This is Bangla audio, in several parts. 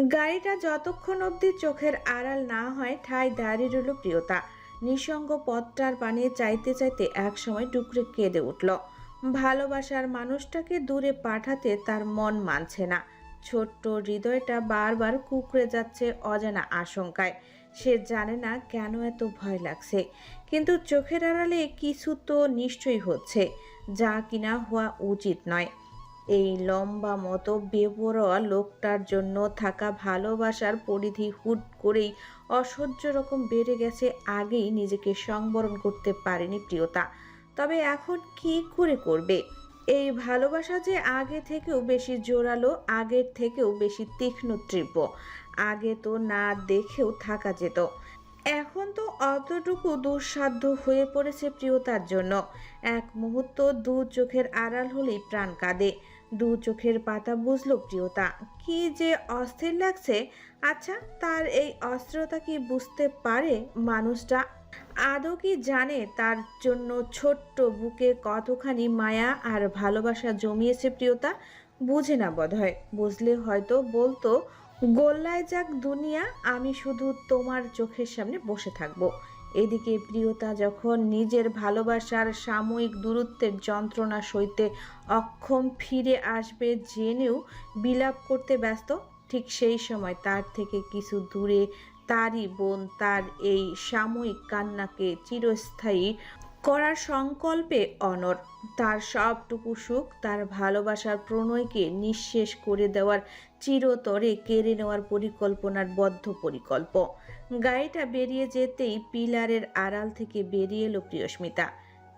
গাড়িটা যতক্ষণ অবধি চোখের আড়াল না হয় ঠায় দাঁড়িয়ে রইল প্রিয়তা। নিঃসঙ্গ পথটার পানে চাইতে চাইতে একসময় ডুকরে কেঁদে উঠল। ভালোবাসার মানুষটাকে দূরে পাঠাতে তার মন মানছে না। ছোট্ট হৃদয়টা বারবার কুঁকড়ে যাচ্ছে অজানা আশঙ্কায়। সে জানে না কেন এত ভয় লাগছে, কিন্তু চোখের আড়ালে কিছু তো নিশ্চয়ই হচ্ছে, যা কিনা হওয়া উচিত নয়। এই লম্বা মতো বেপরোয়া লোকটার জন্য থাকা ভালোবাসার পরিধি হুট করেই অসহ্য রকম বেড়ে গেছে। আগেই নিজেকে সংবরণ করতে পারেনি প্রিয়তা, তবে এখন কি করে করবে? এই ভালোবাসা যে আগে থেকেও বেশি জোরালো, আগের থেকেও বেশি তীক্ষ্ণ তীব্র। আগে তো না দেখেও থাকা যেত, এখন তো অতটুকু দুঃসাধ্য হয়ে পড়েছে প্রিয়তার জন্য। এক মুহূর্ত দু চোখের আড়াল হলেই প্রাণ কাঁদে। দু চোখের পাতা বুঝলো প্রিয়তা কি যে অস্থির লাগছে। আচ্ছা, তার এই অস্থিরতা কি বুঝতে পারে মানুষটা? আদৌ কি জানে তার জন্য ছোট্ট বুকে কতখানি মায়া আর ভালোবাসা জমিয়েছে প্রিয়তা? বুঝে না বোধহয়। বুঝলে হয়তো বলতো, গোল্লায় যাক দুনিয়া, আমি শুধু তোমার চোখের সামনে বসে থাকবো। এদিকে প্রিয়তা যখন নিজের ভালোবাসার সাময়িক দূরত্বের যন্ত্রণা সইতে অক্ষম, ফিরে আসবে জেনেও বিলাপ করতে ব্যস্ত, ঠিক সেই সময় তার থেকে কিছু দূরে তারই বোন তার এই সাময়িক কান্নাকে চিরস্থায়ী করার সংকল্পে অনড়। তার সবটুকু সুখ, তার ভালোবাসার প্রণয়কে নিঃশেষ করে দেওয়ার, চিরতরে কেড়ে নেওয়ার পরিকল্পনার বদ্ধপরিকল্প। গাড়িটা বেরিয়ে যেতেই পিলারের আড়াল থেকে বেরিয়ে এলো প্রিয়স্মিতা।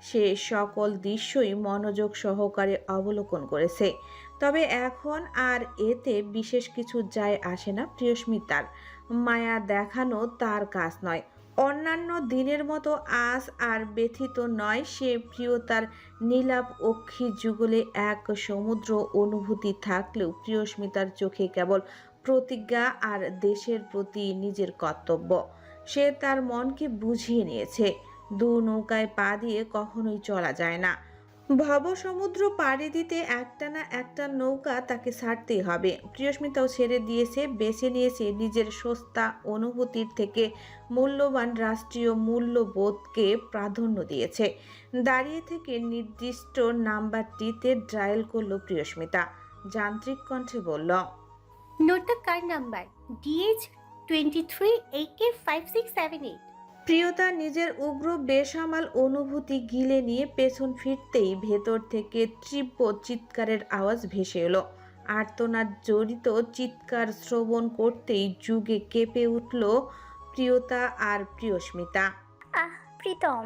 সে সকল দৃশ্যই মনোযোগ সহকারে অবলোকন করেছে, তবে এখন আর এতে বিশেষ কিছু যায় আসে না প্রিয়স্মিতার। মায়া দেখানো তার কাজ নয়। অন্যান্য দিনের মতো আজ আর ব্যথিত নয় সে। প্রিয়তার নীলাপ অক্ষি যুগলে এক সমুদ্র অনুভূতি থাকলেও প্রিয়স্মিতার চোখে কেবল প্রতিজ্ঞা আর দেশের প্রতি নিজের কর্তব্য। সে তার মনকে বুঝিয়ে নিয়েছে, দু নৌকায় পা দিয়ে কখনোই চলা যায় না। ভব সমুদ্র পাড়ি দিতে একটা না একটা নৌকা তাকে ছাড়তেই হবে। প্রিয়স্মিতাও ছেড়ে দিয়েছে, বেছে নিয়েছে নিজের সস্তা অনুভূতির থেকে মূল্যবান রাষ্ট্রীয় মূল্যবোধকে প্রাধান্য দিয়েছে। দাঁড়িয়ে থেকে নির্দিষ্ট নাম্বারটিতে ডায়াল করলো প্রিয়স্মিতা। যান্ত্রিক কণ্ঠে বলল, নোটটা কার নাম্বার? DH23AK5678। প্রিয়তা নিজের উগ্র বেসামাল অনুভূতি গিলে নিয়ে পেছন ফিরতেই ভেতর থেকে তীব্র চিৎকারের আওয়াজ ভেসে এলো। আর্তনাদ জড়িত চিৎকার শ্রবণ করতেই যুগে কেঁপে উঠল প্রিয়তা আর প্রিয়স্মিতা। আহ প্রীতম!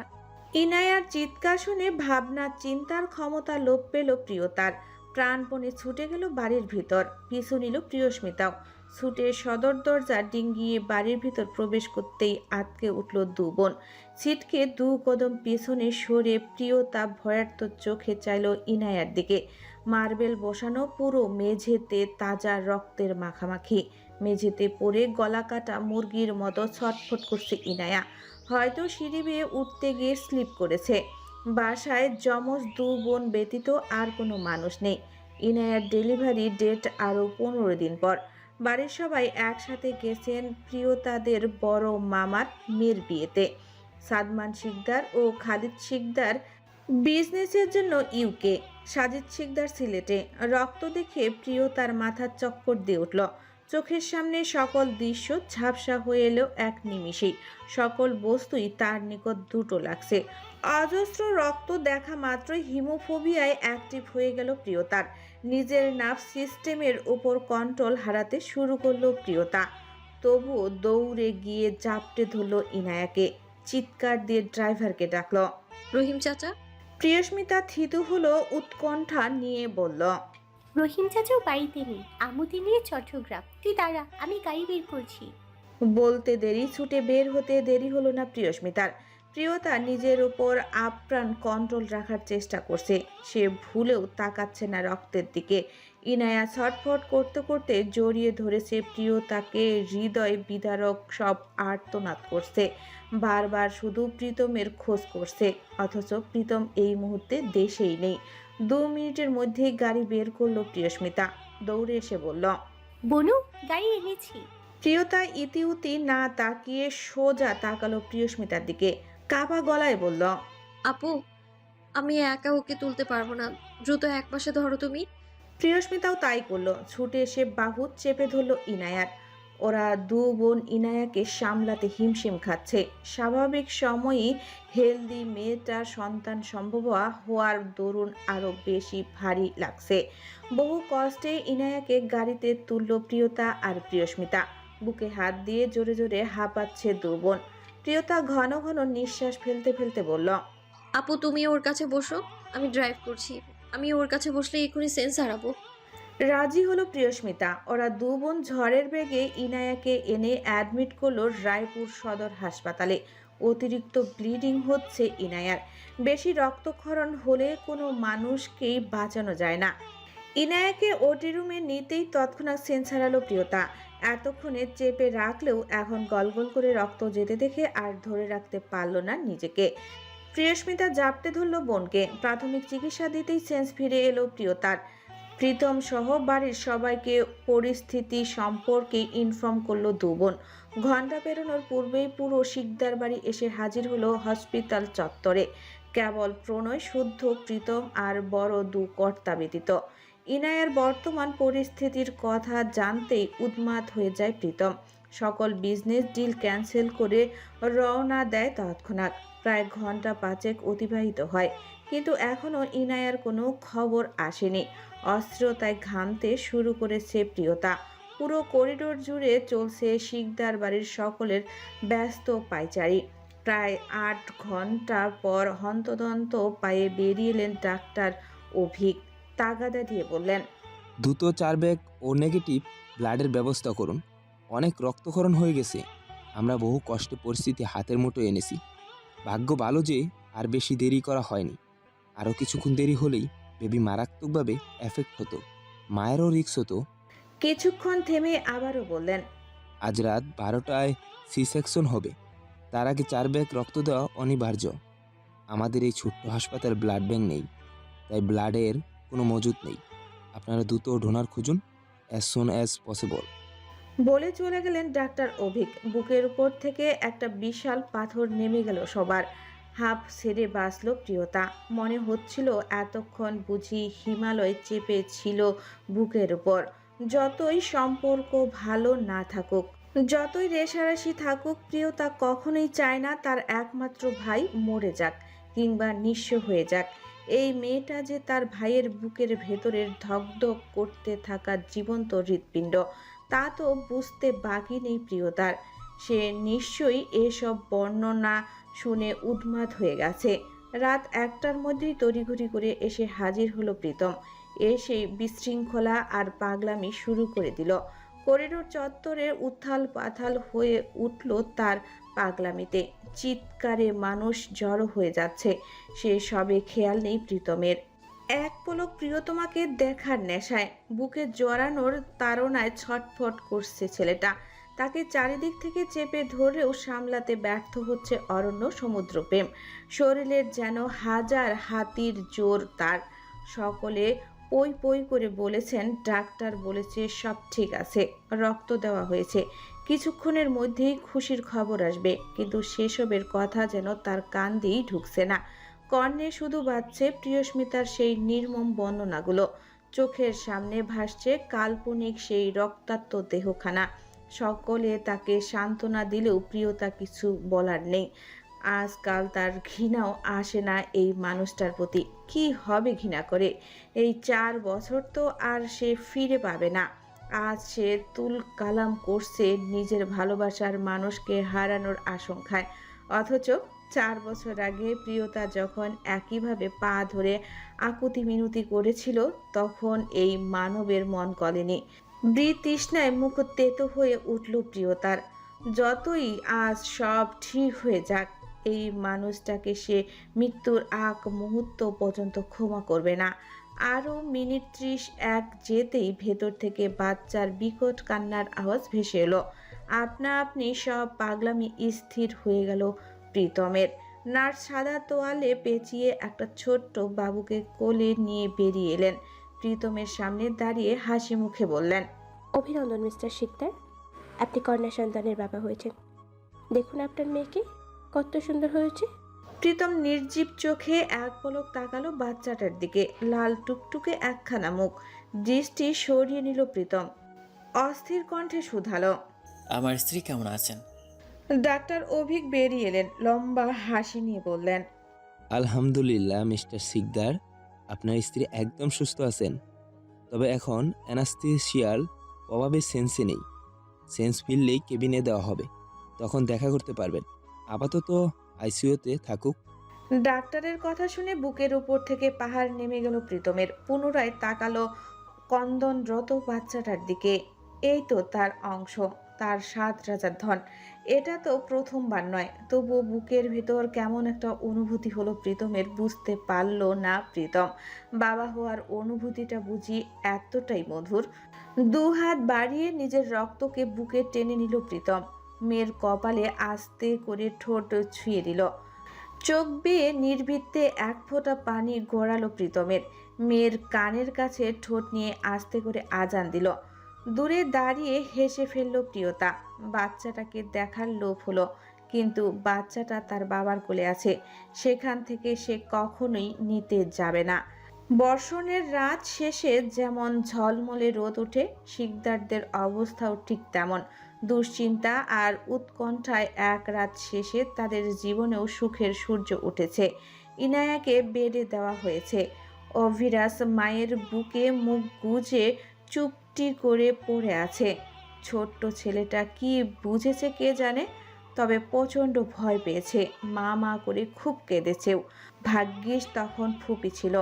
ইনায়ার চিৎকার শুনে ভাবনা চিন্তার ক্ষমতা লোপ পেল প্রিয়তার। প্রাণপণে ছুটে গেল বাড়ির ভিতর, পিছু নিল প্রিয়স্মিতাও। ছুটে সদর দরজা ডিঙ্গিয়ে বাড়ির ভিতর প্রবেশ করতেই আটকে উঠল দু বোন। ছিটকে দু কদম পেছনে সরে প্রিয়তা ভয়ার্ত চোখে চাইল ইনায়ার দিকে। মার্বেল বসানো পুরো মেঝেতে তাজা রক্তের মাখামাখি। মেঝেতে পড়ে গলা কাটা মুরগির মতো ছটফট করছে ইনায়া। হয়তো সিঁড়ি বেয়ে উঠতে গিয়ে স্লিপ করেছে। বাসায় যমজ দু বোন ব্যতীত আর কোনো মানুষ নেই। ইনায়ার ডেলিভারি ডেট আরও 15 দিন পর। বাড়ির সবাই একসাথে গেছেন প্রিয়তাদের বড় মামার মেয়ের বিয়েতে। সাদমান শিকদার ও খালিদ শিকদার বিজনেসের জন্য ইউকে, সাজিদ শিকদার সিলেটে। রক্ত দেখে প্রিয়তার মাথার চক্কর দিয়ে উঠল। চোখের সামনে সকল দৃশ্য ঝাপসা হয়ে এলো এক নিমিষেই। সকল বস্তুই তার নিকট দ্রুত লাগছে। অজস্র রক্ত দেখা মাত্রই হিমোফোবিয়ায় অ্যাক্টিভ হয়ে গেল প্রিয়তার। নিজের নার্ভ সিস্টেমের উপর কন্ট্রোল হারাতে শুরু করলো প্রিয়তা। তবুও দৌড়ে গিয়ে জাপটে ধরল ইনায়াকে। চিৎকার দিয়ে ড্রাইভারকে ডাকল। রহিম চাচা। প্রিয়স্মিতা থিতু হলো, উৎকণ্ঠা নিয়ে বলল, রহিম চাচাও বাড়িতে নেই, আমুদি নিয়ে চট্টগ্রাম। তুই দাঁড়া, আমি গাড়ি বের করছি। বলতে দেরি, ছুটে বের হতে দেরি হলো না প্রিয়স্মিতার। প্রিয়তা নিজের উপর আপ্রাণ কন্ট্রোল রাখার চেষ্টা করছে। সে ভুলেও তাকাচ্ছে না রক্তের দিকে। ইনায়া ছটফট করতে করতে জড়িয়ে ধরেছে প্রিয়তাকে। হৃদয় বিদারক সব আর্তনাদ করছে। বারবার শুধু প্রীতমের খোঁজ করছে, অথচ প্রীতম এই মুহূর্তে দেশেই নেই। 2 মিনিটের মধ্যেই গাড়ি বের করলো প্রিয়স্মিতা। দৌড়ে এসে বলল, বনু, গাড়ি এনেছি। প্রিয়তা ইতিউতি না তাকিয়ে সোজা তাকালো প্রিয়স্মিতার দিকে, কাপা গলায় বলল, আপু, আমি একা ওকে তুলতে পারবো না। দ্রুত একপাশে ধরো তুমি। প্রিয়স্মিতাও তাই করলো, ছুটে এসে বাহু চেপে ধরলো ইনায়ার। ওরা দু বোন ইনায়াকে সামলাতে হিমশিম খাচ্ছে। স্বাভাবিক সময়ই হেলদি মেয়েটার সন্তান সম্ভব হওয়ার দরুন আরো বেশি ভারী লাগছে। বহু কষ্টে ইনায়াকে গাড়িতে তুলল প্রিয়তা আর প্রিয়স্মিতা। বুকে হাত দিয়ে জোরে জোরে হাঁপাচ্ছে দু বোন। প্রিয়তা ঘন ঘন নিঃশ্বাস ফেলতে ফেলতে বলল, আপু, তুমি ওর কাছে বসো, আমি ড্রাইভ করছি। আমি ওর কাছে বসলে এক্ষুনি সেন্স হারাবো। রাজি হলো প্রিয়স্মিতা। ওরা দু বোন ঝড়ের বেগে ইনায়াকে এনে অ্যাডমিট করলো রায়পুর সদর হাসপাতালে। অতিরিক্ত ব্লিডিং হচ্ছে ইনায়ার। বেশি রক্তক্ষরণ হলে কোনো মানুষকেই বাঁচানো যায় না। ইনায়াকে ওটি রুমে নিতেই তৎক্ষণাৎ সেন্স হারালো প্রিয়তা। এতক্ষণে চেপে রাখলেও এখন গলগল করে রক্ত যেতে দেখে আর ধরে রাখতে পারল না নিজেকে। প্রিয়স্মিতা জাপটে ধরল বোনকে। প্রাথমিক চিকিৎসা দিতেই সেন্স ফিরে এলো প্রিয়তার। প্রীতম সহ বাড়ির সবাইকে পরিস্থিতি সম্পর্কে ইনফর্ম করলো দু বোন। ঘণ্টা পেরোনোর পূর্বেই পুরো শিকদার বাড়ি এসে হাজির হলো হসপিটাল চত্বরে। কেবল প্রণয় শুদ্ধ প্রীতম আর বড় দু কর্তা ব্যতীত। ইনায়ার বর্তমান পরিস্থিতির কথা জানতেই উন্মাদ হয়ে যায় প্রীতম। সকল বিজনেস ডিল ক্যান্সেল করে রওনা দেয় তৎক্ষণাৎ। প্রায় ঘন্টা পাঁচেক অতিবাহিত হয়, কিন্তু এখনও ইনায়ার কোনো খবর আসেনি। অস্থিরতায় ঘামতে শুরু করেছে প্রিয়তা। পুরো করিডোর জুড়ে চলছে শিকদার বাড়ির সকলের ব্যস্ত পায়চারি। প্রায় ৮ ঘন্টা পর হন্তদন্ত পায়ে বেরিয়ে এলেন ডাক্তার অভিক। তাগাদা দিয়ে বললেন, দ্রুত 4 ব্যাগ ও নেগেটিভ ব্লাডের ব্যবস্থা করুন। অনেক রক্তক্ষরণ হয়ে গেছে। আমরা বহু কষ্টে পরিস্থিতি হাতের মুঠোয় এনেছি। ভাগ্য ভালো যে আর বেশি দেরি করা হয়নি। আরও কিছুক্ষণ দেরি হলেই বেবি মারাত্মকভাবে এফেক্ট হতো। মায়েরও রিস্ক হতো। কিছুক্ষণ থেমে আবারও বললেন, আজ রাত 12টায় সি সেকশন হবে। তার আগে 4 ব্যাগ রক্ত দেওয়া অনিবার্য। আমাদের এই ছোট্ট হাসপাতালে ব্লাড ব্যাংক নেই, তাই ব্লাডের কোনো মজুত নেই। আপনারা দ্রুত ডোনার খুঁজুন অ্যাজ সুন অ্যাজ পসিবল। বলে চলে গেলেন ডাক্তার অভিক। বুকের উপর থেকে একটা বিশাল পাথর নেমে গেল সবার। হাঁপ ছেড়ে বাঁচল প্রিয়তা। মনে হচ্ছিল এতক্ষণ বুঝি হিমালয় চেপে ছিল বুকের উপর। যতই সম্পর্ক ভালো না থাকুক, যতই রেশারেশি থাকুক, প্রিয়তা কখনোই চায় না তার একমাত্র ভাই মরে যাক কিংবা নিঃস্ব হয়ে যাক। এই মেয়েটা যে তার ভাইয়ের বুকের ভেতরের ধকধক করতে থাকা জীবন্ত হৃৎপিণ্ড, তা তো বুঝতে বাকি নেই প্রিয়তার। সে নিশ্চয়ই এসব বর্ণনা শুনে উন্মাদ হয়ে গেছে। রাত 1টার মধ্যেই তড়িঘড়ি করে এসে হাজির হলো প্রীতম। এসে বিশৃঙ্খলা আর পাগলামি শুরু করে দিল। করিডোর চত্বরের উথাল পাথাল হয়ে উঠল তার পাগলামিতে। চিৎকারে মানুষ জড়ো হয়ে যাচ্ছে। সে সবে খেয়াল নেই প্রীতমের। এক পলক প্রিয়তমাকে দেখার নেশায়, বুকে জড়ানোর তাড়নায় ছটফট করছে ছেলেটা। তাকে চারিদিক থেকে চেপে ধরেও সামলাতে ব্যর্থ হচ্ছে অরণ্য সমুদ্রপ্রেম। শরীরের যেন হাজার হাতির জোর তার। সকলে পই পই করে বলেছেন, ডাক্তার বলেছে সব ঠিক আছে, রক্ত দেওয়া হয়েছে, কিছুক্ষণের মধ্যেই খুশির খবর আসবে। কিন্তু সেসবের কথা যেন তার কান দিয়েই ঢুকছে না। কর্ণে শুধু বাজছে প্রিয়স্মিতার সেই নির্মম বর্ণনাগুলো। চোখের সামনে ভাসছে কাল্পনিক সেই রক্তাক্ত দেহখানা। সকলে তাকে সান্ত্বনা দিলেও প্রিয়তা কিছু বলার নেই। আজকাল তার ঘৃণাও আসে না এই মানুষটার প্রতি। কি হবে ঘৃণা করে? এই 4 বছর তো আর সে ফিরে পাবে না। আজ সে তুল কালাম করছে নিজের ভালোবাসার মানুষকে হারানোর আশঙ্কায়। অথচ 4 বছর আগে প্রিয়তা যখন একইভাবে পা ধরে আকুতি মিনতি করেছিল, তখন এই মানবের মন গলেনি। তৃষ্ণায় মুখ তেতো হয়ে উঠল প্রিয়তার। যতই আজ সব ঠিক হয়ে যাক, এই মানুষটাকে সে মৃত্যুর আগ মুহূর্ত পর্যন্ত ক্ষমা করবে না। আরও মিনিট 30 যেতেই ভেতর থেকে বাচ্চার বিকট কান্নার আওয়াজ ভেসে এলো। আপনা আপনি সব পাগলামি স্থির হয়ে গেল প্রীতমের। নার্স সাদা তোয়ালে পেঁচিয়ে একটা ছোট্ট বাবুকে কোলে নিয়ে বেরিয়ে এলেন। প্রীতমের সামনে দাঁড়িয়ে হাসি মুখে বললেন, অভিনন্দন মিস্টার শিকদার, আপনি কন্যা সন্তানের বাবা হয়েছেন। দেখুন আপনার মেয়েকে কত সুন্দর হয়েছে। প্রীতম নির্জীব চোখে এক পলক তাকালো বাচ্চাটার দিকে। লাল টুকটুকে একখানা মুখ। দৃষ্টি সরিয়ে নিল প্রীতম। অস্থির কণ্ঠে শুধালো, আমার স্ত্রী কেমন আছেন? ডাক্তার অভিক বেরিয়ে এলেন। লম্বা হাসি নিয়ে বললেন, আলহামদুলিল্লাহ মিস্টার সিকদার, আপনার স্ত্রী একদম সুস্থ আছেন। তবে এখন অ্যানাস্থেসিয়ার অভাবে সেন্সে নেই। সেন্স ফিরলেই কেবিনে দেওয়া হবে, তখন দেখা করতে পারবেন। আপাতত আইসিইউতে থাকুক। ডাক্তারের কথা শুনে বুকের উপর থেকে পাহাড় নেমে গেল প্রীতমের। পুনরায় তাকালো কন্দনরত বাচ্চাটার দিকে। এই তো তার অংশ, তার 7 রাজার ধন। এটা তো প্রথমবার নয়, তবুও বুকের ভেতর কেমন একটা অনুভূতি হলো প্রীতমের। বুঝতে পারল না প্রীতম বাবা হওয়ার অনুভূতিটা বুঝি এতটাই মধুর। 2 হাত বাড়িয়ে নিজের রক্তকে বুকে টেনে নিল প্রীতম। মেয়ের কপালে আস্তে করে ঠোঁট ছুঁয়ে দিল। চোখ বেয়ে নির্বৃত্তে এক ফোঁটা পানি গড়ালো প্রীতমের। মেয়ের কানের কাছে ঠোঁট নিয়ে আস্তে করে আজান দিল। দূরে দাঁড়িয়ে হেসে ফেলল প্রিয়তা। বাচ্চাটাকে দেখার লোভ হলো, কিন্তু বাচ্চাটা তার বাবার কোলে আছে, সেখান থেকে সে কখনোই নিতে যাবে না। বর্ষণের রাত শেষে যেমন ঝলমলে রোদ ওঠে, শিকদারদের অবস্থাও ঠিক তেমন। দুশ্চিন্তা আর উৎকণ্ঠায় এক রাত শেষে তাদের জীবনেও সুখের সূর্য উঠেছে। ইনায়াকে বেডে দেওয়া হয়েছে। অভিরাজ মায়ের বুকে মুখ গুজে চুপটি করে পড়ে আছে। ছোট্ট ছেলেটা কি বুঝেছে কে জানে, তবে প্রচণ্ড ভয় পেয়েছে। মা মা করে খুব কেঁদেছেও। ভাগ্যিস তখন ফুপি ছিল।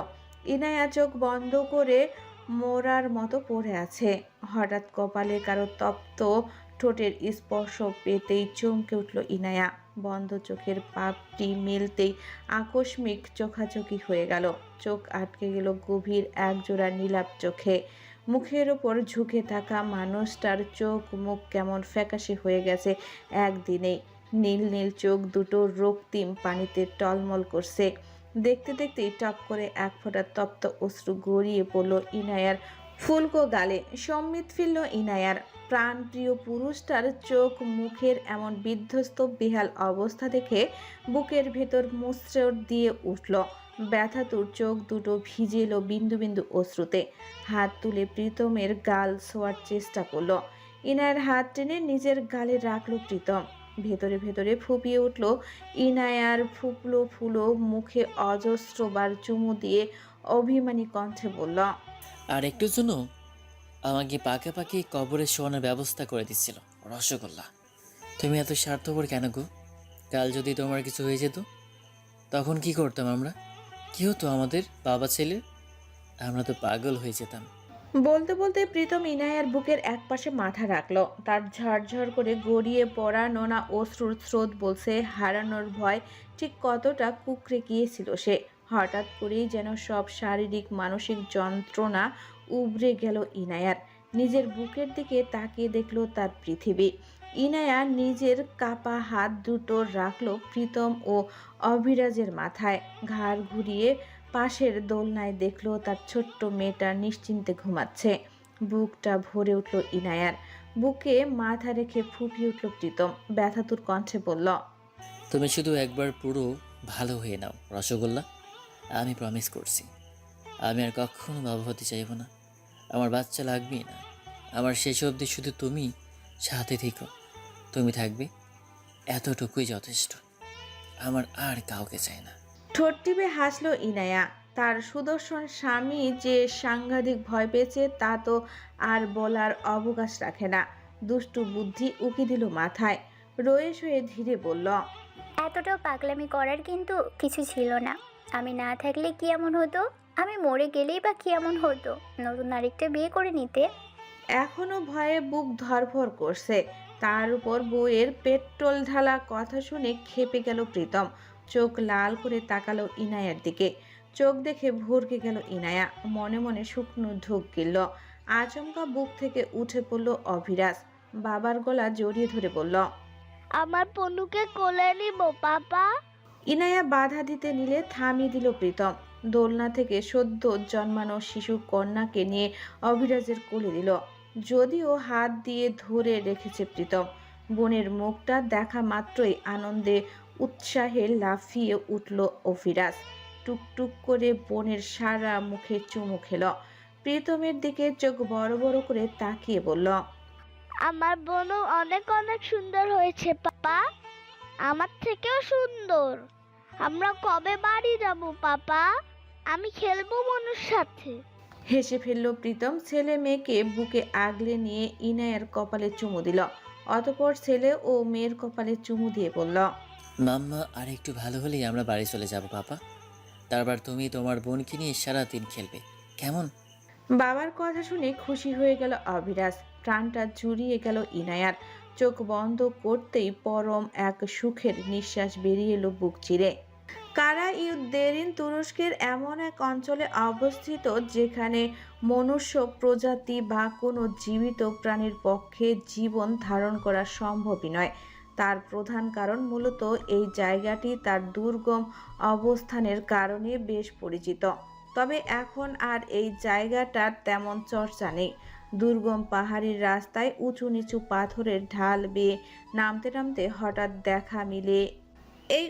ইনায়া চোখ বন্ধ করে মোরার মতো পড়ে আছে। হঠাৎ কপালে কারো তপ্ত ঠোঁটের স্পর্শ পেতেই চমকে উঠল ইনায়া। বন্ধ চোখের পাপটি মেলতেই আকস্মিক চোখাচোখি হয়ে গেল। চোখ আটকে গেল গভীর একজোড়া নীলাভ চোখে। মুখের ওপর ঝুঁকে থাকা মানুষটার চোখ মুখ কেমন ফ্যাকাশে হয়ে গেছে একদিনেই। নীল নীল চোখ দুটো রক্তিম পানিতে টলমল করছে। দেখতে দেখতেই টপ করে এক ফোঁটা তপ্ত অশ্রু গড়িয়ে পড়ল ইনায়ার ফুলকো গালে। সম্মিত ফিরল ইনায়ার। প্রাণপ্রিয় পুরুষটার চোখ মুখের এমন বিধ্বস্ত বেহাল অবস্থা দেখে বুকের ভেতর মুচড় দিয়ে উঠল। ব্যথাতুর চোখ দুটো ভিজে এলো বিন্দু বিন্দু অশ্রুতে। হাত তুলে প্রীতমের গাল ছোঁয়ার চেষ্টা করলো। ইনায়ার হাত টেনে নিজের গালে রাখলো প্রীতম। ভেতরে ভেতরে ফুপিয়ে উঠল ইনায়ার ফুপলো ফুলো মুখে। অজস্রবার চুমু দিয়ে অভিমানী কণ্ঠে বলল, আর একটু জন্য আমাকে পাকে পাকে কবরে শোয়ানোর ব্যবস্থা করে দিচ্ছিল রসগোল্লা। তুমি এত স্বার্থপর কেন গো? কাল যদি তোমার কিছু হয়ে যেত তখন কি করতাম আমরা? কি হতো আমাদের বাবা ছেলে? আমরা তো পাগল হয়ে যেতাম। বলতে বলতে প্রীতম ইনায়ার বুকের একপাশে মাথা রাখলো। তার ঝরঝর করে গড়িয়ে পড়া নোনা অশ্রুর স্রোত বলছে হারানোর ভয় ঠিক কতটা কুঁকড়ে গিয়েছিল সে। হঠাৎ করেই যেন সব শারীরিক মানসিক যন্ত্রণা উবরে গেল ইনায়ার। নিজের বুকের দিকে তাকিয়ে দেখলো তার পৃথিবী। ইনায়া নিজের কাপা হাত দুটো রাখলো প্রীতম ও অভিরাজের মাথায়। ঘাড় ঘুরিয়ে পাশের দোলনায় দেখলো তার ছোট্ট মেয়েটা নিশ্চিন্তে ঘুমাচ্ছে। বুকটা ভরে উঠল ইনায়ার। বুকে মাথা রেখে ফুপিয়ে উঠল প্রীতম। ব্যথাতুর কণ্ঠে বলল, তুমি শুধু একবার পুরো ভালো হয়ে নাও রসগোল্লা। আমি প্রমিস করছি আমি আর কখনো বাবা হতে চাইব না। আমার বাচ্চা লাগবেই না। আমার শেষ অবধি শুধু তুমি সাথে থেকো। তুমি থাকবে, এতটুকুই যথেষ্ট। আমার আর কাউকে চাই না। ঠোঁট টিপে হাসল ইনায়া। তার সুদর্শন স্বামী যে সাংঘাতিক ভয় পেয়েছে তা তো আর বলার অবকাশ রাখে না। দুষ্টু বুদ্ধি উকি দিল মাথায়। রয়ে শুয়ে ধীরে বলল, এতটাও পাগলামি করার কিন্তু কিছু ছিল না। আমি না থাকলে কি এমন হতো? আমি মরে গেলেই বা কি এমন হতো? নতুন আরেকটা বিয়ে করে নিতে। এখনো ভয়ে বুক ধরফর করছে। তার উপর বউয়ের পেট্রোল ঢালা কথা শুনে ক্ষেপে গেল প্রীতম। চোখ লাল করে তাকালো ইনায়ার দিকে। চোখ দেখে ভরকে গেল ইনায়া। মনে মনে শুকনো ঢোক গিলল। আচমকা বুক থেকে উঠে পড়ল অভিরাজ। বাবার গলা জড়িয়ে ধরে বলল, আমার পনুকে কোলে নিব পাপা। ইনায়া বাধা দিতে নিলে থামিয়ে দিল প্রীতম। দোলনা থেকে সদ্য জন্মানো শিশু কন্যাকে নিয়ে অভিরাজের কোলে দিল। যদিও হাত দিয়ে ধরে রেখেছে প্রীতম। বোনের মুখটা দেখা মাত্রই আনন্দে উৎসাহে লাফিয়ে উঠল অভিরাজ। টুকটুক করে বোনের সারা মুখে চুমু খেল। প্রীতমের দিকে চোখ বড় বড় করে তাকিয়ে বলল, আমার বোনও অনেক অনেক সুন্দর হয়েছে পাপা, আমার থেকেও সুন্দর। আমরা কবে বাড়ি যাব পাপা? আমি খেলবো বোনের সাথে। হেসে ফেলল প্রীতম। ছেলে মেয়েকে বুকে আগলে নিয়ে ইনায়ের কপালে চুমু দিল। অতঃপর ছেলে ও মেয়ের কপালে চুমু দিয়ে বলল, মাম্মা আর একটু ভালো হলেই আমরা বাড়ি চলে যাব পাপা। তারপর তুমি তোমার বোনকে নিয়ে সারাদিন খেলবে, কেমন? বাবার কথা শুনে খুশি হয়ে গেল অভিরাজ। প্রাণটা জুড়িয়ে গেল ইনায়ার। চোখ বন্ধ করতেই পরম এক সুখের নিঃশ্বাস বেরিয়ে এলো বুক চিরে। কারা ইউদ্দেরিন তুরস্কের এমন এক অঞ্চলে অবস্থিত যেখানে মনুষ্য প্রজাতি বা কোনো জীবিত প্রাণীর পক্ষে জীবন ধারণ করা সম্ভবই নয়। তার প্রধান কারণ মূলত এই জায়গাটি তার দুর্গম অবস্থানের কারণে বেশ পরিচিত। তবে এখন আর এই জায়গাটার তেমন চর্চা নেই। দুর্গম পাহাড়ি রাস্তায় উঁচু নিচু পাথরের ঢাল বেয়ে নামতে নামতে হঠাৎ দেখা মিলে এই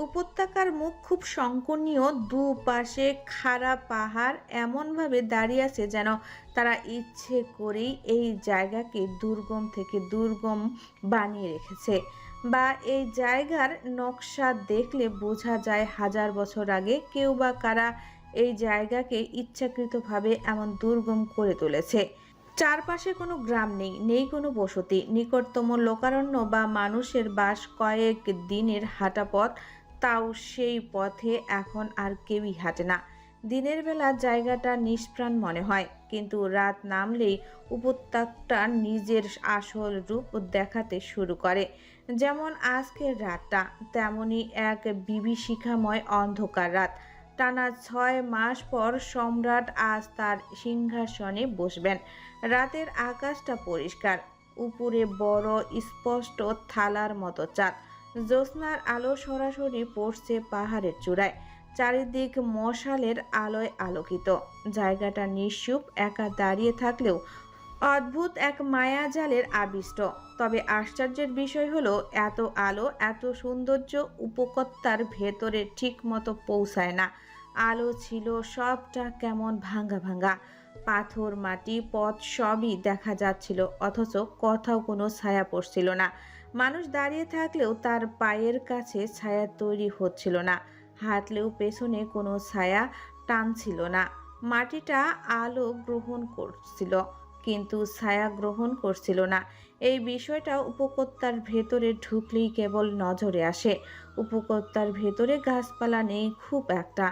উপত্যকার মুখ খুব সংকীর্ণ। দুপাশে খাড়া পাহাড় এমনভাবে দাঁড়িয়ে আছে যেন তারা ইচ্ছে করেই এই জায়গাকে দুর্গম থেকে দুর্গম বানিয়ে রেখেছে, বা এই জায়গার নকশা দেখলে বোঝা যায় হাজার বছর আগে কেউ বা কারা এই জায়গাকে ইচ্ছাকৃতভাবে এমন দুর্গম করে তুলেছে। চারপাশে কোনো গ্রাম নেই, নেই কোনো বসতি। নিকটতম লোকারণ্য বা মানুষের বাস কয়েক দিনের হাঁটা পথ, তাও সেই পথে এখন আর কেউই হাঁটে না। দিনের বেলা জায়গাটা নিষ্প্রাণ মনে হয়, কিন্তু রাত নামলেই উপত্যকাটা নিজের আসল রূপ দেখাতে শুরু করে। যেমন আজকের রাতটা, তেমনই এক বিভীষিকাময় অন্ধকার রাত। টানা 6 মাস পর সম্রাট আজ তার সিংহাসনে বসবেন। রাতের আকাশটা পরিষ্কার, উপরে বড় স্পষ্ট থালার মতো চাঁদ। জ্যোৎস্নার আলো সরাসরি পড়ছে পাহাড়ের চূড়ায়, চারিদিক মশালের আলোয় আলোকিত। জায়গাটা নিশ্চুপ, একা দাঁড়িয়ে থাকলেও অদ্ভুত এক মায়াজালের আবিষ্ট। তবে আশ্চর্যের বিষয় হলো, এত আলো এত সৌন্দর্য উপত্যকার ভেতরে ঠিক মতো পৌঁছায় না। আলো ছিল, সবটা কেমন ভাঙা ভাঙা। পাথর, মাটি, পথ সবই দেখা যাচ্ছিল, অথচ কোথাও কোনো ছায়া পড়ছিল না। মানুষ দাঁড়িয়ে থাকলেও তার পায়ের কাছে ছায়া তৈরি হচ্ছিল না। হাঁটলেও পেছনে কোনো ছায়া টানছিল না। মাটিটা আলো গ্রহণ করছিল, কিন্তু ছায়া গ্রহণ করছিল না। এই বিষয়টা উপত্যকার ভেতরে ঢুকলেই কেবল নজরে আসে। উপত্যকার ভেতরে গাছপালা নেই খুব একটা,